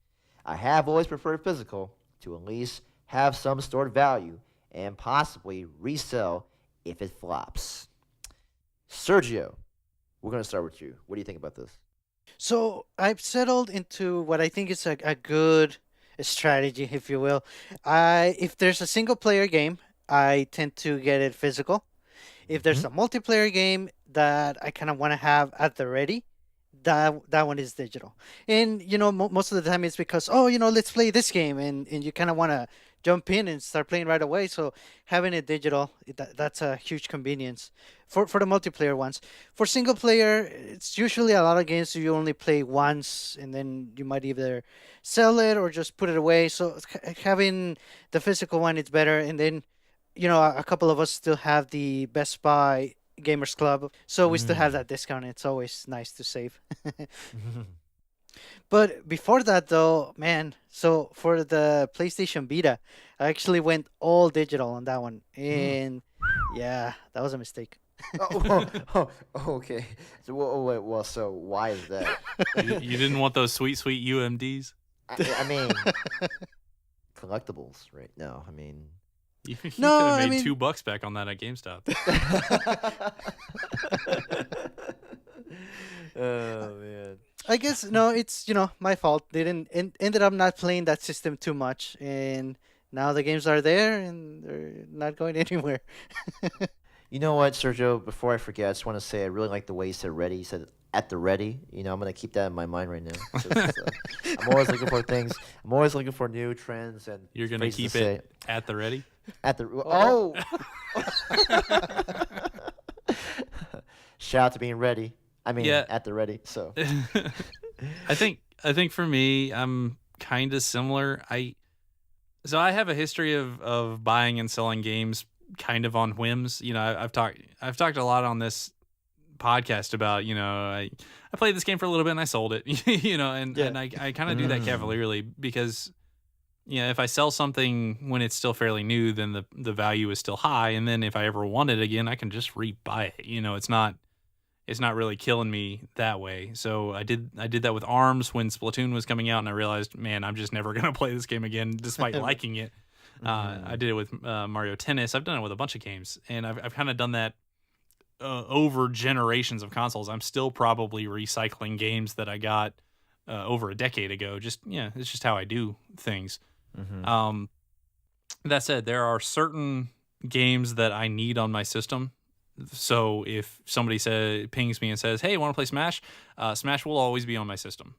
I have always preferred physical to at least have some stored value and possibly resell if it flops. Sergio, we're going to start with you. What do you think about this? So I've settled into what I think is a good strategy, if you will. If there's a single player game, I tend to get it physical. If there's Hmm. a multiplayer game that I kind of want to have at the ready, that one is digital. And most of the time it's because, let's play this game, and you kind of want to jump in and start playing right away. So having it digital, that's a huge convenience for the multiplayer ones. For single player, it's usually a lot of games you only play once, and then you might either sell it or just put it away. So having the physical one, it's better. And then a couple of us still have the Best Buy Gamers Club, so we still have Mm. that discount. It's always nice to save. But before that, though, man, so for the PlayStation Vita, I actually went all digital on that one, Mm. and yeah, that was a mistake. Okay. So, well, so why is that? You didn't want those sweet, sweet UMDs? I mean, collectibles, right? No, I mean. You could No, have I made mean, $2 back on that at GameStop. Oh man. I guess no, it's my fault. They didn't ended up not playing that system too much, and now the games are there and they're not going anywhere. You know what, Sergio? Before I forget, I just want to say I really like the way you said "ready." You said "at the ready." I'm gonna keep that in my mind right now. 'Cause, I'm always looking for things. I'm always looking for new trends and You're going to phrases keep say. it at the ready? At the oh. Shout out to being ready. I mean, Yeah. at the ready. So. I think for me, I'm kind of similar. So I have a history of buying and selling games kind of on whims. I've talked a lot on this podcast about, I played this game for a little bit and I sold it, and Yeah. and I kind of do that cavalierly because if I sell something when it's still fairly new, then the value is still high, and then if I ever want it again, I can just rebuy it. It's not really killing me that way. So I did that with ARMS when Splatoon was coming out, and I realized, man, I'm just never gonna play this game again, despite liking it. I did it with Mario Tennis. I've done it with a bunch of games, and I've kind of done that over generations of consoles. I'm still probably recycling games that I got over a decade ago. It's just how I do things. Mhm. That said, there are certain games that I need on my system. So if somebody pings me and says, "Hey, want to play Smash?" Smash will always be on my system,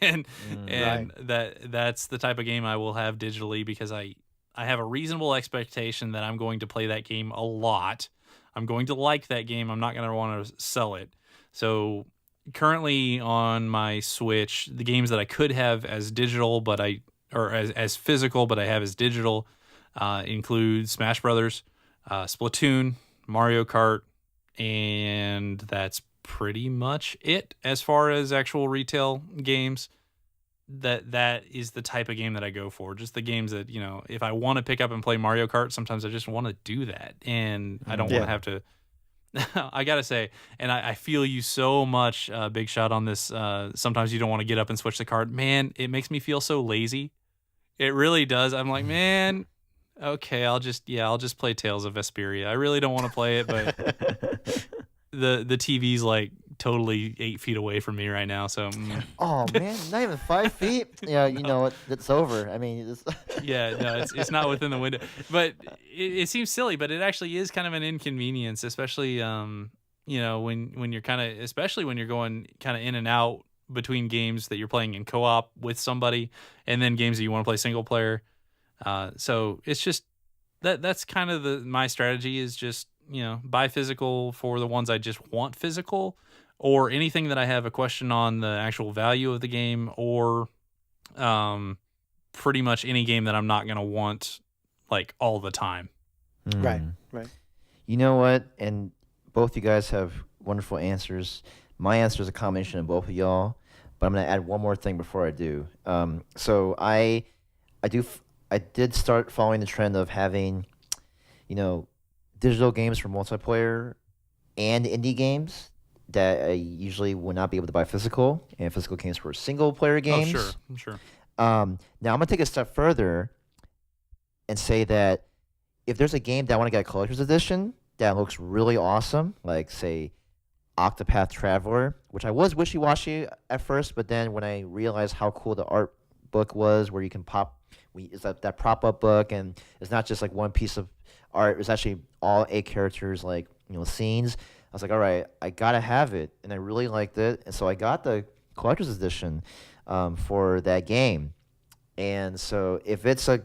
and Right. that's the type of game I will have digitally because I have a reasonable expectation that I'm going to play that game a lot. I'm going to like that game. I'm not going to want to sell it. So currently on my Switch, the games that I could have as digital, or as physical, but I have as digital, include Smash Brothers, Splatoon, Mario Kart, and that's pretty much it as far as actual retail games. That is the type of game that I go for. Just the games that, if I want to pick up and play Mario Kart, sometimes I just want to do that, and I don't want Yeah. to have to. I gotta say, and I feel you so much, Big Shot, on this. Sometimes you don't want to get up and switch the card. Man, it makes me feel so lazy. It really does. I'm like, man, okay, I'll just play Tales of Vesperia. I really don't want to play it, but the TV's like totally 8 feet away from me right now. So Oh man, not even 5 feet. Yeah, it's over. I mean, yeah, no, it's not within the window. But it seems silly, but it actually is kind of an inconvenience, especially when you're especially when you're going kind of in and out between games that you're playing in co-op with somebody, and then games that you want to play single player. So it's just that's kind of my strategy is just buy physical for the ones I just want physical, or anything that I have a question on the actual value of the game, or pretty much any game that I'm not going to want like all the time. Right, Hmm. right. You know what? And both you guys have wonderful answers. My answer is a combination of both of y'all, but I'm gonna add one more thing before I do. So I did start following the trend of having, you know, digital games for multiplayer and indie games that I usually would not be able to buy physical, and physical games for single player Oh, games. sure. Now I'm gonna take a step further and say that if there's a game that I want to get a collector's edition that looks really awesome, like say Octopath Traveler, which I was wishy-washy at first, but then when I realized how cool the art book was, where you can it's that prop-up book, and it's not just like one piece of art, it's actually all 8 characters, like, scenes. I was like, all right, I gotta have it, and I really liked it, and so I got the collector's edition for that game. And so if it's a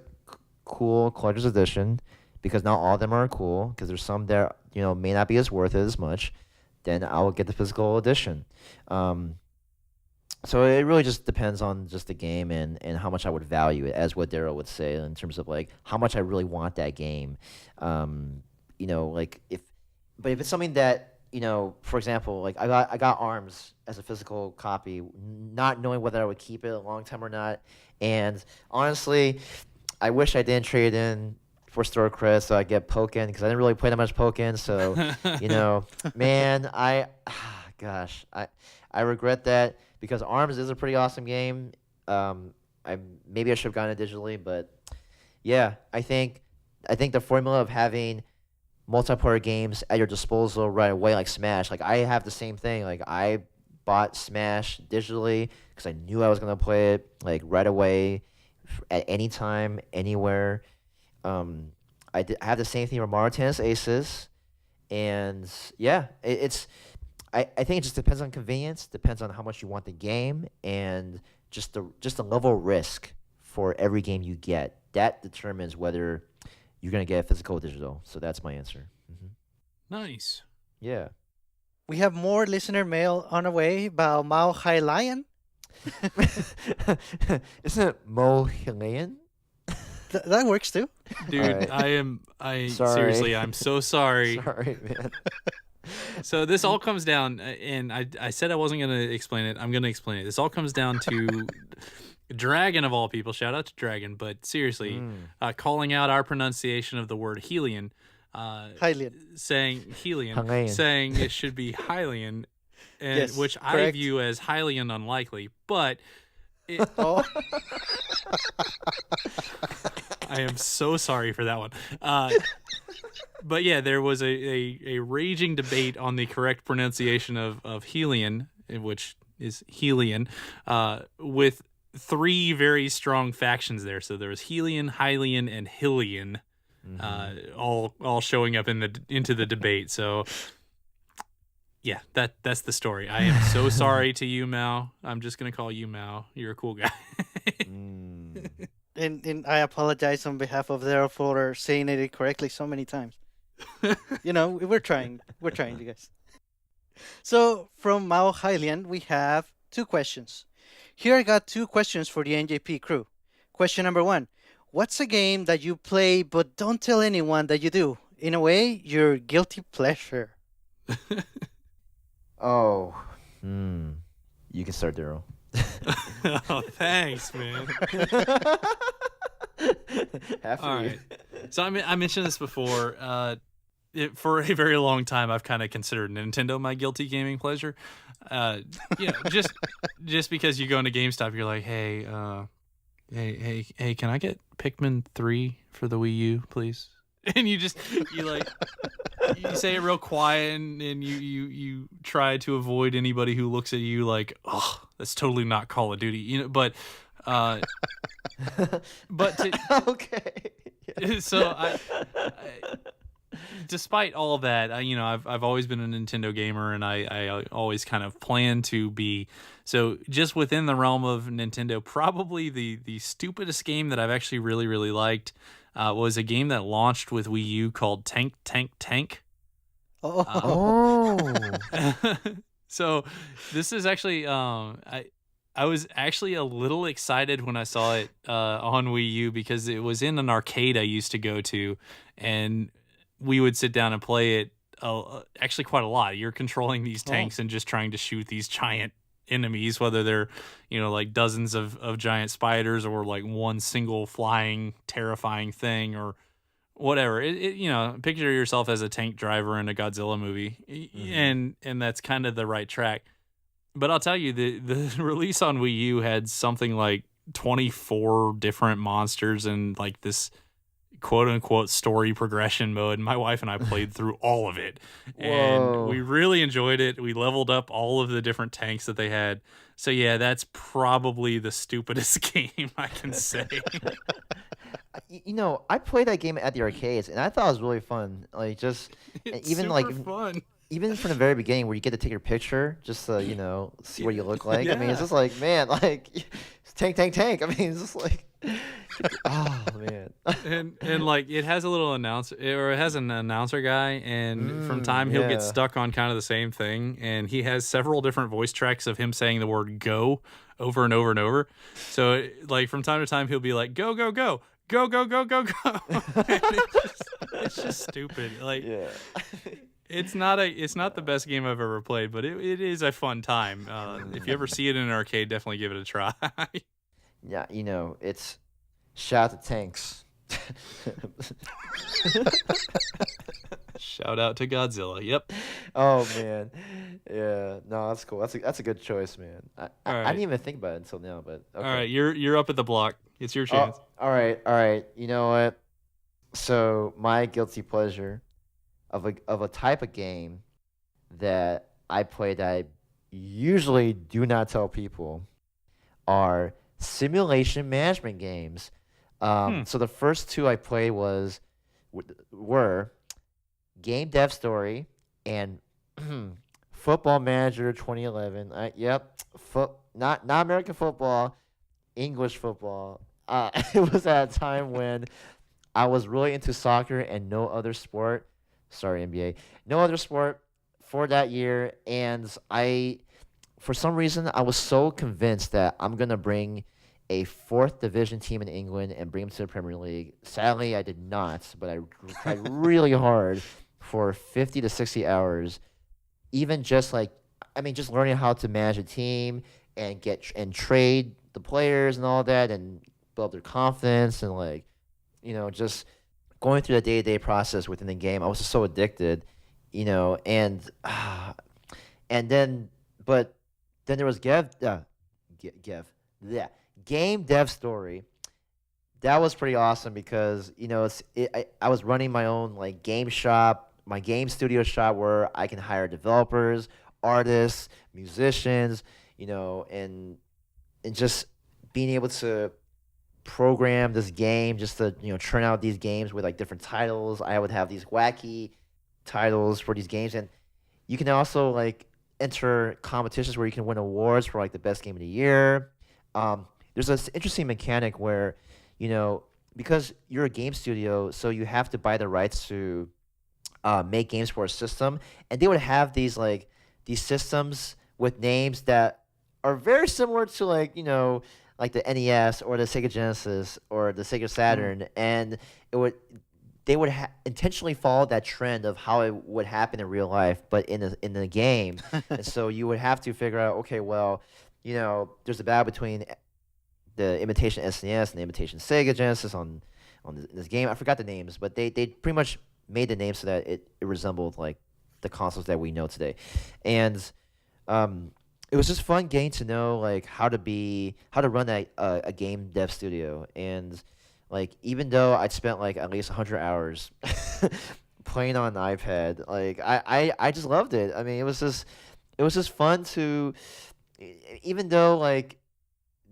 cool collector's edition, because not all of them are cool, because there's some that may not be as worth it as much, then I will get the physical edition. So it really just depends on just the game and how much I would value it, as what Daryl would say, in terms of like how much I really want that game. Like but if it's something that, for example, like I got Arms as a physical copy, not knowing whether I would keep it a long time or not, and honestly, I wish I didn't trade in for store credit so I get Pokken, because I didn't really play that much Pokken. So, man, gosh, I regret that, because Arms is a pretty awesome game. Maybe I should have gotten it digitally, but yeah, I think the formula of having multiplayer games at your disposal right away, like Smash, like I have the same thing. Like I bought Smash digitally because I knew I was gonna play it like right away, at any time, anywhere. I have the same thing with Mario Tennis Aces, and yeah, I think it just depends on convenience, depends on how much you want the game, and just the level of risk for every game you get. That determines whether you're gonna get physical or digital. So that's my answer. Nice. Yeah. We have more listener mail on the way about Mao Hai Lion. Isn't it Mohilian? That works too. Dude, Alright. Sorry. seriously, I'm so sorry. Sorry, man. So this all comes down, and I said I wasn't going to explain it. I'm going to explain it. This all comes down to Dragon, of all people. Shout out to Dragon. But seriously, calling out our pronunciation of the word Helion. Hylian. Saying Helion. Hylian. Saying it should be Hylian, and Yes, which I correct. view as highly unlikely. But Oh, I am so sorry for that one. But yeah, there was a raging debate on the correct pronunciation of Helion, which is Helion, with 3 very strong factions there. So there was Helion, Hylian, and Hylian, all showing up into the debate. So yeah, that's the story. I am so sorry to you, Mao. I'm just gonna call you Mao. You're a cool guy. and I apologize on behalf of Daryl for saying it correctly so many times. We're trying, you guys. So from Mao Hylian, we have 2 questions. Here I got 2 questions for the NJP crew. Question number 1: what's a game that you play but don't tell anyone that you do? In a way, your guilty pleasure. Oh. You can start, Daryl. Oh, thanks, man. After All you. right. So I mentioned this before. For a very long time, I've kind of considered Nintendo my guilty gaming pleasure. Just because you go into GameStop, you're like, hey, can I get Pikmin 3 for the Wii U, please? And you say it real quiet, and you try to avoid anybody who looks at you like, oh, that's totally not Call of Duty, but Okay. so I despite all of that, I've always been a Nintendo gamer, and I always kind of plan to be. So just within the realm of Nintendo, probably the stupidest game that I've actually really, really liked was a game that launched with Wii U called Tank Tank Tank. Oh. Oh. So this is actually I was actually a little excited when I saw it on Wii U because it was in an arcade I used to go to, and we would sit down and play it actually quite a lot. You're controlling these Oh. tanks and just trying to shoot these giant enemies, whether they're like dozens of giant spiders or like one single flying terrifying thing or whatever. Picture yourself as a tank driver in a Godzilla movie, Mhm. and that's kind of the right track. But I'll tell you, the release on Wii U had something like 24 different monsters and like this quote unquote story progression mode. And my wife and I played through all of it, and we Whoa. really enjoyed it. We leveled up all of the different tanks that they had. So yeah, that's probably the stupidest game I can say. I played that game at the arcades, and I thought it was really fun. Like, just and It's even like super fun. even from the very beginning, where you get to take your picture, just to see what you look like. I mean, it's Yeah. just like, man, like tank, tank, tank. I mean, it's just like, oh man. And like it has a little announcer, or it has an announcer guy, and from time he'll get Yeah. stuck on kind of the same thing, and he has several different voice tracks of him saying the word go over and over and over. So like from time to time he'll be like go go go go go go go go. And it's just stupid. Like Yeah. it's not the best game I've ever played, but it is a fun time. If you ever see it in an arcade, definitely give it a try. Yeah, it's shout out to tanks. Shout out to Godzilla. Yep. Oh man, yeah. No, that's cool. That's a good choice, man. I All didn't right. even think about it until now, but All okay. right, you're up at the block. It's your Oh, chance. all right. You know what? So my guilty pleasure of a type of game that I play that I usually do not tell people are simulation management games. Hmm. So the first two I played were Game Dev Story and Football Manager 2011. Yep, not American football, English football. It was at a time when I was really into soccer and no other sport. Sorry, NBA. No other sport for that year, and for some reason, I was so convinced that I'm gonna bring a fourth division team in England and bring them to the Premier League. Sadly, I did not, but I tried really hard for 50 to 60 hours, even just just learning how to manage a team and and trade the players and all that and build their confidence and just going through the day-to-day process within the game. I was just so addicted, and then but then there was yeah, Game Dev Story. That was pretty awesome because I was running my own game shop, my game studio shop where I can hire developers, artists, musicians, and just being able to program this game just to churn out these games with different titles. I would have these wacky titles for these games, and you can also enter competitions where you can win awards for the best game of the year. There's this interesting mechanic where because you're a game studio, so you have to buy the rights to make games for a system, and they would have these systems with names that are very similar to the NES or the Sega Genesis or the Sega Saturn, and they would intentionally follow that trend of how it would happen in real life, but in the game. And so you would have to figure out, okay, well, there's a battle between the imitation SNES and the imitation Sega Genesis on this game. I forgot the names, but they pretty much made the names so that it resembled the consoles that we know today, and it was just fun getting to know how to run a game dev studio. And even though I'd spent at least 100 hours playing on an iPad, I just loved it. I mean, it was just fun to, even though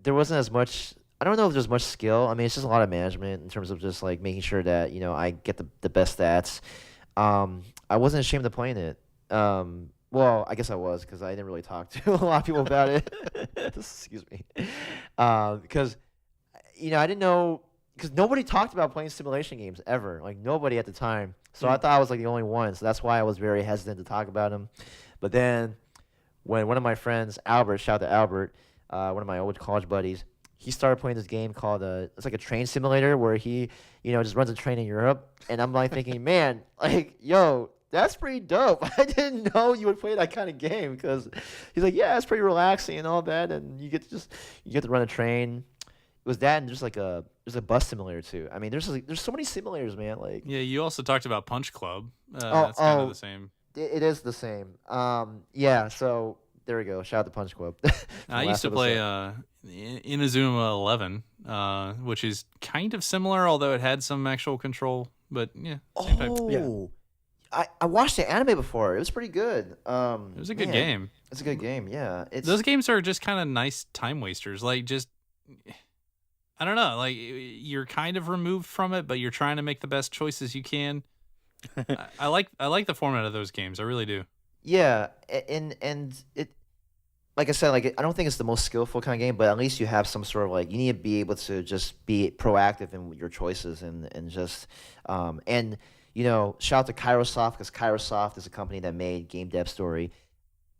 there wasn't as much. I don't know if there's much skill. I mean, it's just a lot of management in terms of just making sure that I get the best stats. I wasn't ashamed of playing it. Well, I guess I was because I didn't really talk to a lot of people about it. Excuse me, because I didn't know, because nobody talked about playing simulation games ever. Like nobody at the time. So I thought I was like the only one. So that's why I was very hesitant to talk about them. But then when one of my friends, Albert, shout out to Albert, one of my old college buddies, he started playing this game called it's like a train simulator where he, just runs a train in Europe. And I'm like thinking, man, like, yo, that's pretty dope. I didn't know you would play that kind of game because he's like, yeah, it's pretty relaxing and all that, and you get to run a train. It was that and there's a bus simulator too. I mean, there's so many simulators, man. Like Yeah, you also talked about Punch Club. That's kind of the same. it is the same. Yeah. So there we go. Shout out to Punch Club. I used to play Inazuma 11, which is kind of similar, although it had some actual control. But yeah, same type. Yeah. I watched the anime before. It was pretty good. It was a good game. It's a good game. Yeah. Those games are just kind of nice time wasters. Like just, I don't know. Like you're kind of removed from it, but you're trying to make the best choices you can. I like the format of those games. I really do. Yeah, and it, like I said, like I don't think it's the most skillful kind of game, but at least you have some sort of like you need to be able to just be proactive in your choices and just and shout out to Kairosoft because Kairosoft is a company that made Game Dev Story.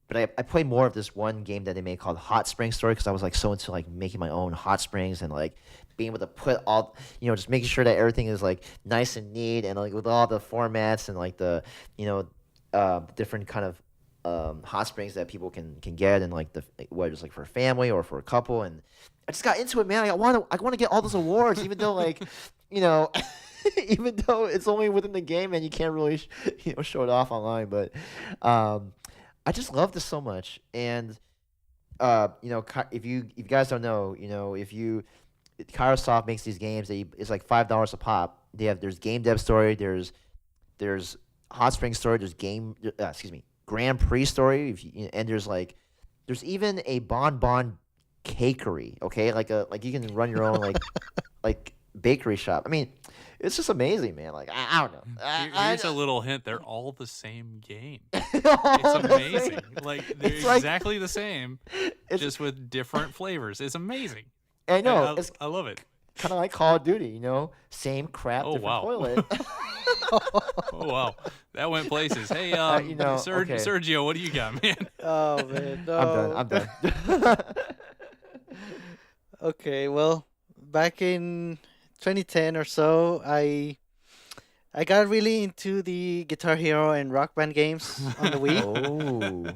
But I played more of this one game that they made called Hot Spring Story because I was like so into like making my own hot springs and like being able to put all just making sure that everything is like nice and neat and like with all the formats and like the different kind of hot springs that people can get and like whether it's like for a family or for a couple. And I just got into it, man. I want to get all those awards even though like even though it's only within the game and you can't really show it off online. But I just love this so much. And if you guys don't know, Kairosoft makes these games that it's like $5 a pop. There's Game Dev Story, there's Hot Spring Story, there's Grand Prix Story, and there's even a Bon cakery, okay? Like you can run your own like bakery shop. I mean, it's just amazing, man. Like I don't know. Here's a little hint: they're all the same game. It's amazing. Like they're exactly the same, just with different flavors. It's amazing. I know. I love it. Kind of like Call of Duty, same crap, different toilet. Oh wow, that went places. Hey, Sergio, what do you got, man? Oh man, no. I'm done. Okay, well, back in 2010 or so, I got really into the Guitar Hero and Rock Band games on the Wii. Oh.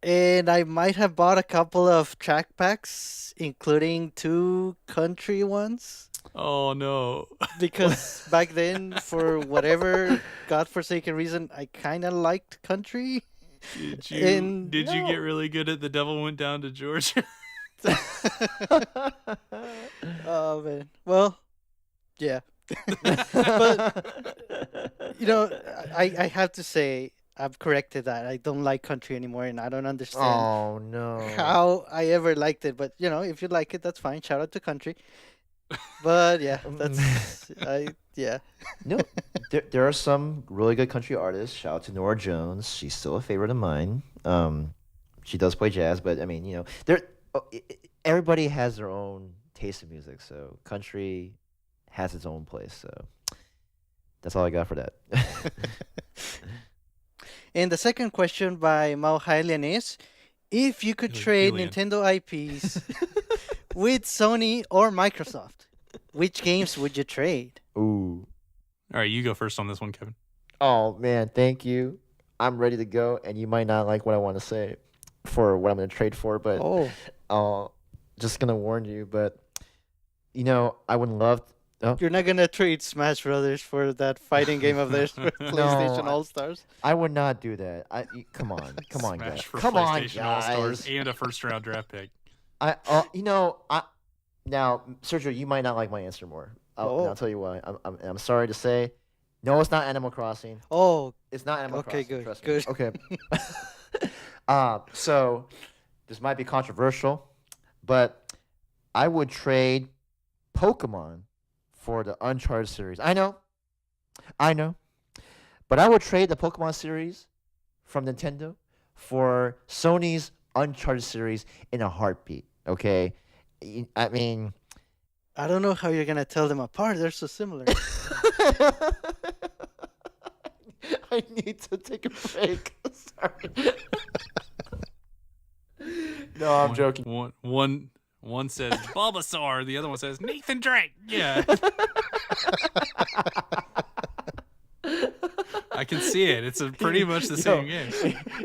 And I might have bought a couple of track packs, including 2 country ones. Oh no! Because back then, for whatever godforsaken reason, I kind of liked country. Did you get really good at The Devil Went Down to Georgia? Oh man. Well, yeah. But I have to say I've corrected that. I don't like country anymore, and I don't understand Oh no. how I ever liked it. But if you like it, that's fine. Shout out to country. But yeah, that's yeah. No, there are some really good country artists. Shout out to Nora Jones. She's still a favorite of mine. She does play jazz, but I mean, everybody has their own taste in music. So country has its own place. So that's all I got for that. And the second question by Mao Hailian is, if you could trade Nintendo IPs with Sony or Microsoft, which games would you trade? Ooh. All right, you go first on this one, Kevin. Oh man, thank you. I'm ready to go, and you might not like what I want to say for what I'm going to trade for, but just gonna warn you. But I would love. You're not gonna trade Smash Brothers for that fighting game of theirs for PlayStation All Stars. I would not do that. Come on, Smash guys. for Come on, PlayStation All Stars guys. and a first-round draft pick. Now, Sergio, you might not like my answer more. I'll tell you why. I'm sorry to say, no, it's not Animal Crossing. Oh, it's not Animal Crossing. Okay, good, trust good. Me. Okay. So this might be controversial, but I would trade Pokemon for the Uncharted series. I know, but I would trade the Pokemon series from Nintendo for Sony's Uncharted series in a heartbeat. Okay, I mean, I don't know how you're gonna tell them apart. They're so similar. I need to take a break. Sorry. No, I'm joking. One says Bulbasaur, the other one says Nathan Drake. Yeah. I can see it. It's pretty much the same game.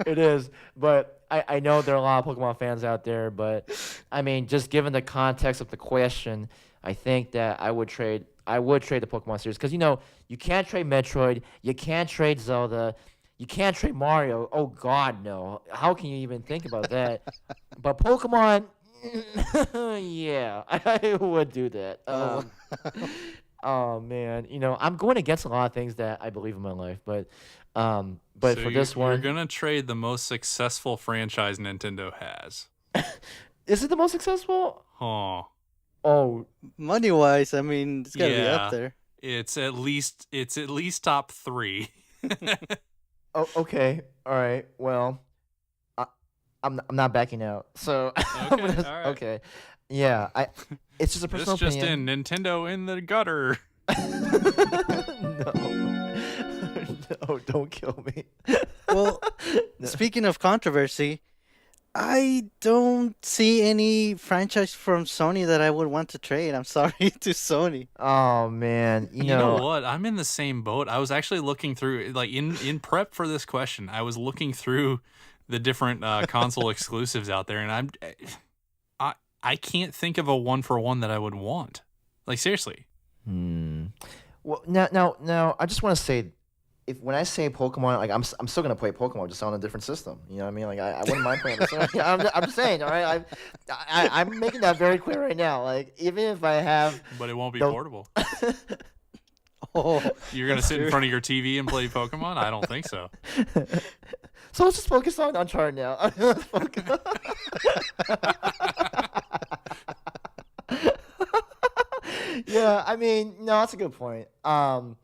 It is, but I know there are a lot of Pokemon fans out there, but I mean, just given the context of the question, I think that I would trade the Pokemon series because you can't trade Metroid, you can't trade Zelda, you can't trade Mario. Oh God, no! How can you even think about that? But Pokemon, yeah, I would do that. Oh man, I'm going against a lot of things that I believe in my life, but So for this one, you're gonna trade the most successful franchise Nintendo has. is it the most successful? Oh, Oh, Money wise, I mean, it's gotta be yeah. up there. It's at least top 3. oh, okay, all right. Well, I'm not backing out. So Okay, all right. okay, yeah. It's just a personal This just opinion. in: Nintendo in the gutter. No, don't kill me. Well, speaking of controversy, I don't see any franchise from Sony that I would want to trade. I'm sorry to Sony. Oh man, You know what? I'm in the same boat. I was actually looking through, like in prep for this question, I was looking through the different console exclusives out there, and I can't think of a one for one that I would want. Like seriously. Well, now, I just want to say, when I say Pokemon, like I'm still gonna play Pokemon just on a different system. You know what I mean? Like I wouldn't mind playing this. I'm saying, all right. I'm making that very clear right now. Like even if I have, But it won't be No. portable. Oh, You're gonna sit in front of your TV and play Pokemon? I don't think so. so let's just focus on Uncharted now. Yeah, I mean, no, that's a good point. Well,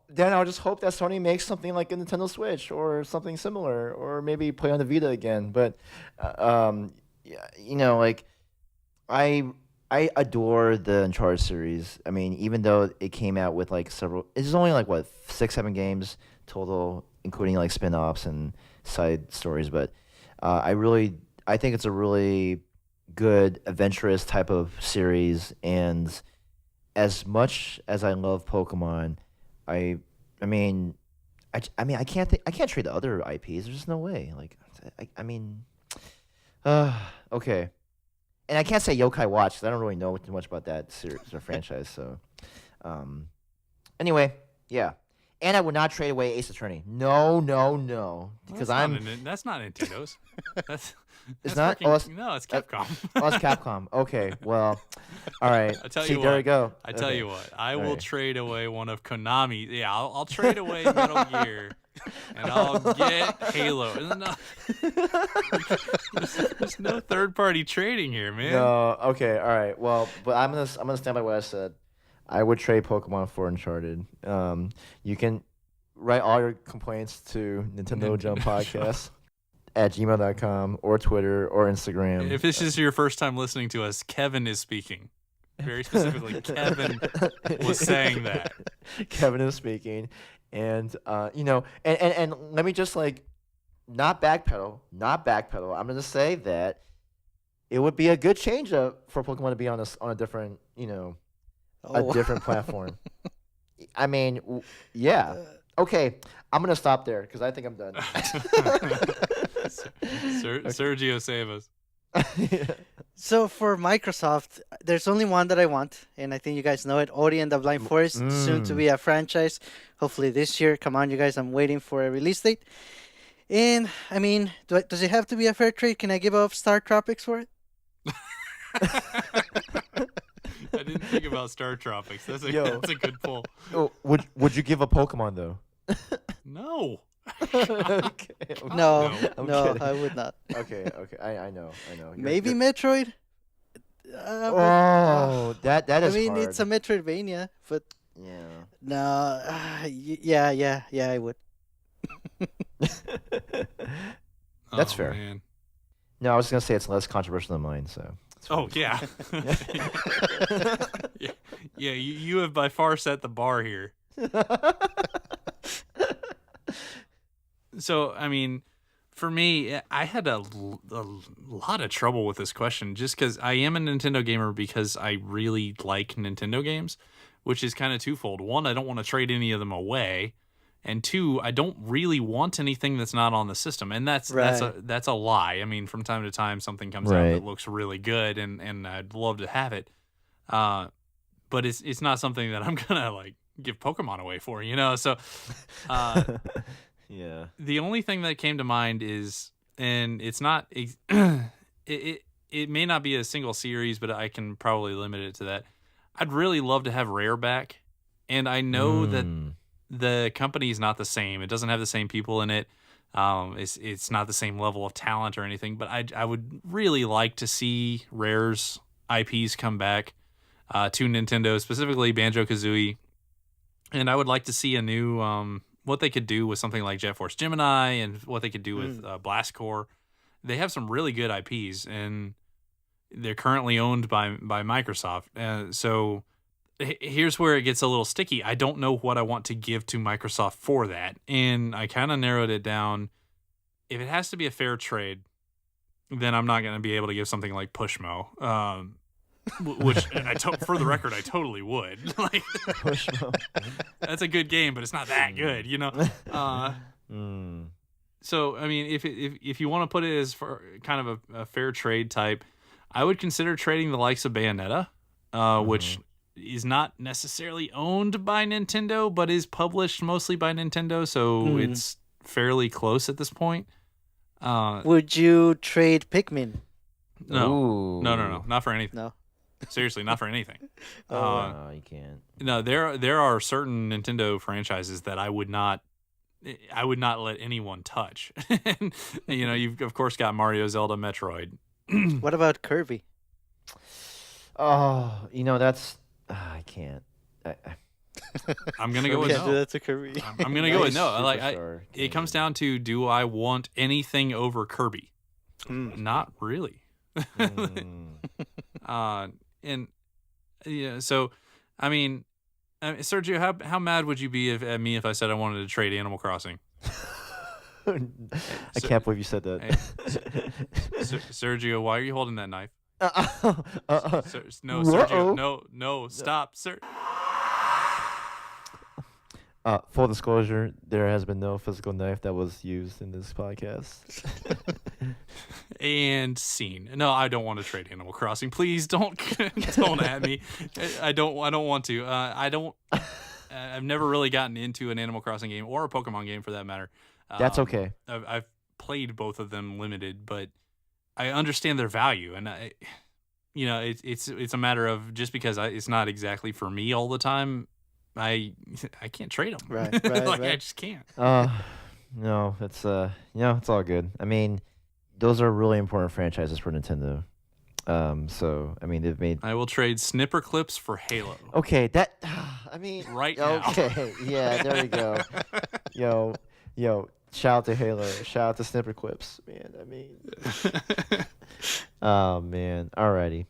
then I'll just hope that Sony makes something like a Nintendo Switch or something similar, or maybe play on the Vita again. But, yeah, like I adore the Uncharted series. I mean, even though it came out with like it's only like what 6, 7 games total, including like spin-offs and side stories. But I think it's a really good adventurous type of series, and as much as I love Pokemon, I mean I can't trade the other IPs. There's just no way. Like I mean, okay, and I can't say Yokai Watch because I don't really know too much about that series or franchise. So, anyway, yeah. And I would not trade away Ace Attorney. No, because That's not Nintendo's. That's not? freaking- no, it's Capcom. Oh, it's Capcom. Okay, well, all right. I tell See, you there what. we go. I tell Okay. you what. I will right. trade away one of Konami. Yeah, I'll trade away Metal Gear, and I'll get Halo. There's no third-party trading here, man. No, okay, all right. Well, but I'm gonna stand by what I said. I would trade Pokemon for Uncharted. You can write all your complaints to NintendoJumpPodcast at gmail.com or Twitter or Instagram. If this is your first time listening to us, Kevin is speaking. Very specifically, Kevin was saying that. Kevin is speaking, and and let me just not backpedal. I'm gonna say that it would be a good change up for Pokemon to be on a different a different platform. I mean, yeah. Okay, I'm gonna stop there because I think I'm done. Sergio, save us. So for Microsoft, there's only one that I want, and I think you guys know it. Ori and the Blind Forest, soon to be a franchise. Hopefully this year. Come on, you guys, I'm waiting for a release date. And, I mean, does it have to be a fair trade? Can I give up Star Tropics for it? I didn't think about Star Tropics. That's a good pull. Oh, would you give a Pokemon, though? No. Okay. No, kidding. I would not. Okay. I know. Maybe Metroid? That is I mean, hard. it's a Metroidvania, but Yeah. no, yeah, I would. That's fair. Man. No, I was gonna say it's less controversial than mine. So Oh yeah. Yeah. You have by far set the bar here. So I mean, for me, I had a lot of trouble with this question just because I am a Nintendo gamer because I really like Nintendo games, which is kind of twofold. One, I don't want to trade any of them away, and two, I don't really want anything that's not on the system, and that's a lie. I mean, from time to time, something comes out that looks really good, and I'd love to have it, but it's not something that I'm gonna like give Pokemon away for, you know. So, yeah. The only thing that came to mind is, and it's not, it may not be a single series, but I can probably limit it to that. I'd really love to have Rare back, and I know that the company is not the same. It doesn't have the same people in it. It's not the same level of talent or anything. But I would really like to see Rare's IPs come back to Nintendo, specifically Banjo-Kazooie, and I would like to see a new what they could do with something like Jet Force Gemini and what they could do with Blast Corps. They have some really good IPs, and they're currently owned by Microsoft. So here's where it gets a little sticky. I don't know what I want to give to Microsoft for that, and I kind of narrowed it down. If it has to be a fair trade, then I'm not going to be able to give something like Pushmo, which for the record, I totally would. Like, Pushmo. That's a good game, but it's not that good, you know. So I mean, if you want to put it as for kind of a fair trade type, I would consider trading the likes of Bayonetta, which is not necessarily owned by Nintendo, but is published mostly by Nintendo, so it's fairly close at this point. Would you trade Pikmin? No, not for anything. No. Seriously, not for anything. No, you can't. No, there are certain Nintendo franchises that I would not let anyone touch. And, you know, you've of course got Mario, Zelda, Metroid. What about Kirby? Oh, you know, that's I can't. I'm gonna go with no. That's a Kirby. I'm gonna go with no. Like, it comes down to, do I want anything over Kirby? Not really. And yeah, so I mean, Sergio, how mad would you be at me if I said I wanted to trade Animal Crossing? I can't believe you said that. Hey, Sergio, why are you holding that knife? No, Sergio, no, stop, sir. Full disclosure, there has been no physical knife that was used in this podcast. And scene. No, I don't want to trade Animal Crossing. Please don't at me. I don't want to. I've never really gotten into an Animal Crossing game, or a Pokemon game for that matter. That's okay. I've played both of them limited, but I understand their value, and it's a matter of, just because it's not exactly for me all the time, I can't trade them. Right. I just can't. No, it's it's all good. I mean, those are really important franchises for Nintendo. So I mean, they've made. I will trade Snipper Clips for Halo. Okay, that. I mean, right now. Okay, yeah, there we go. Yo, shout out to Halo. Shout out to Snipper Clips, man. I mean. Oh man, alrighty.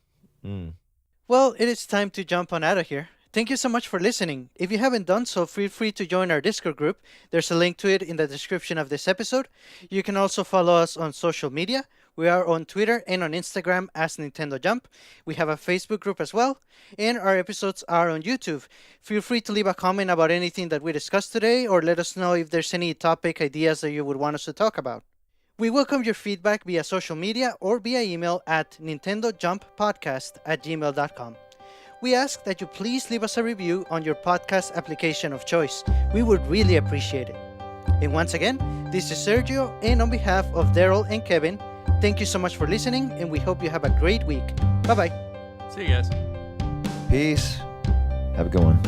Well, it is time to jump on out of here. Thank you so much for listening. If you haven't done so, feel free to join our Discord group. There's a link to it in the description of this episode. You can also follow us on social media. We are on Twitter and on Instagram as NintendoJump. We have a Facebook group as well, and our episodes are on YouTube. Feel free to leave a comment about anything that we discussed today, or let us know if there's any topic ideas that you would want us to talk about. We welcome your feedback via social media or via email at NintendoJumpPodcast@gmail.com. We ask that you please leave us a review on your podcast application of choice. We would really appreciate it. And once again, this is Sergio, and on behalf of Daryl and Kevin, thank you so much for listening, and we hope you have a great week. Bye-bye. See you guys. Peace. Have a good one.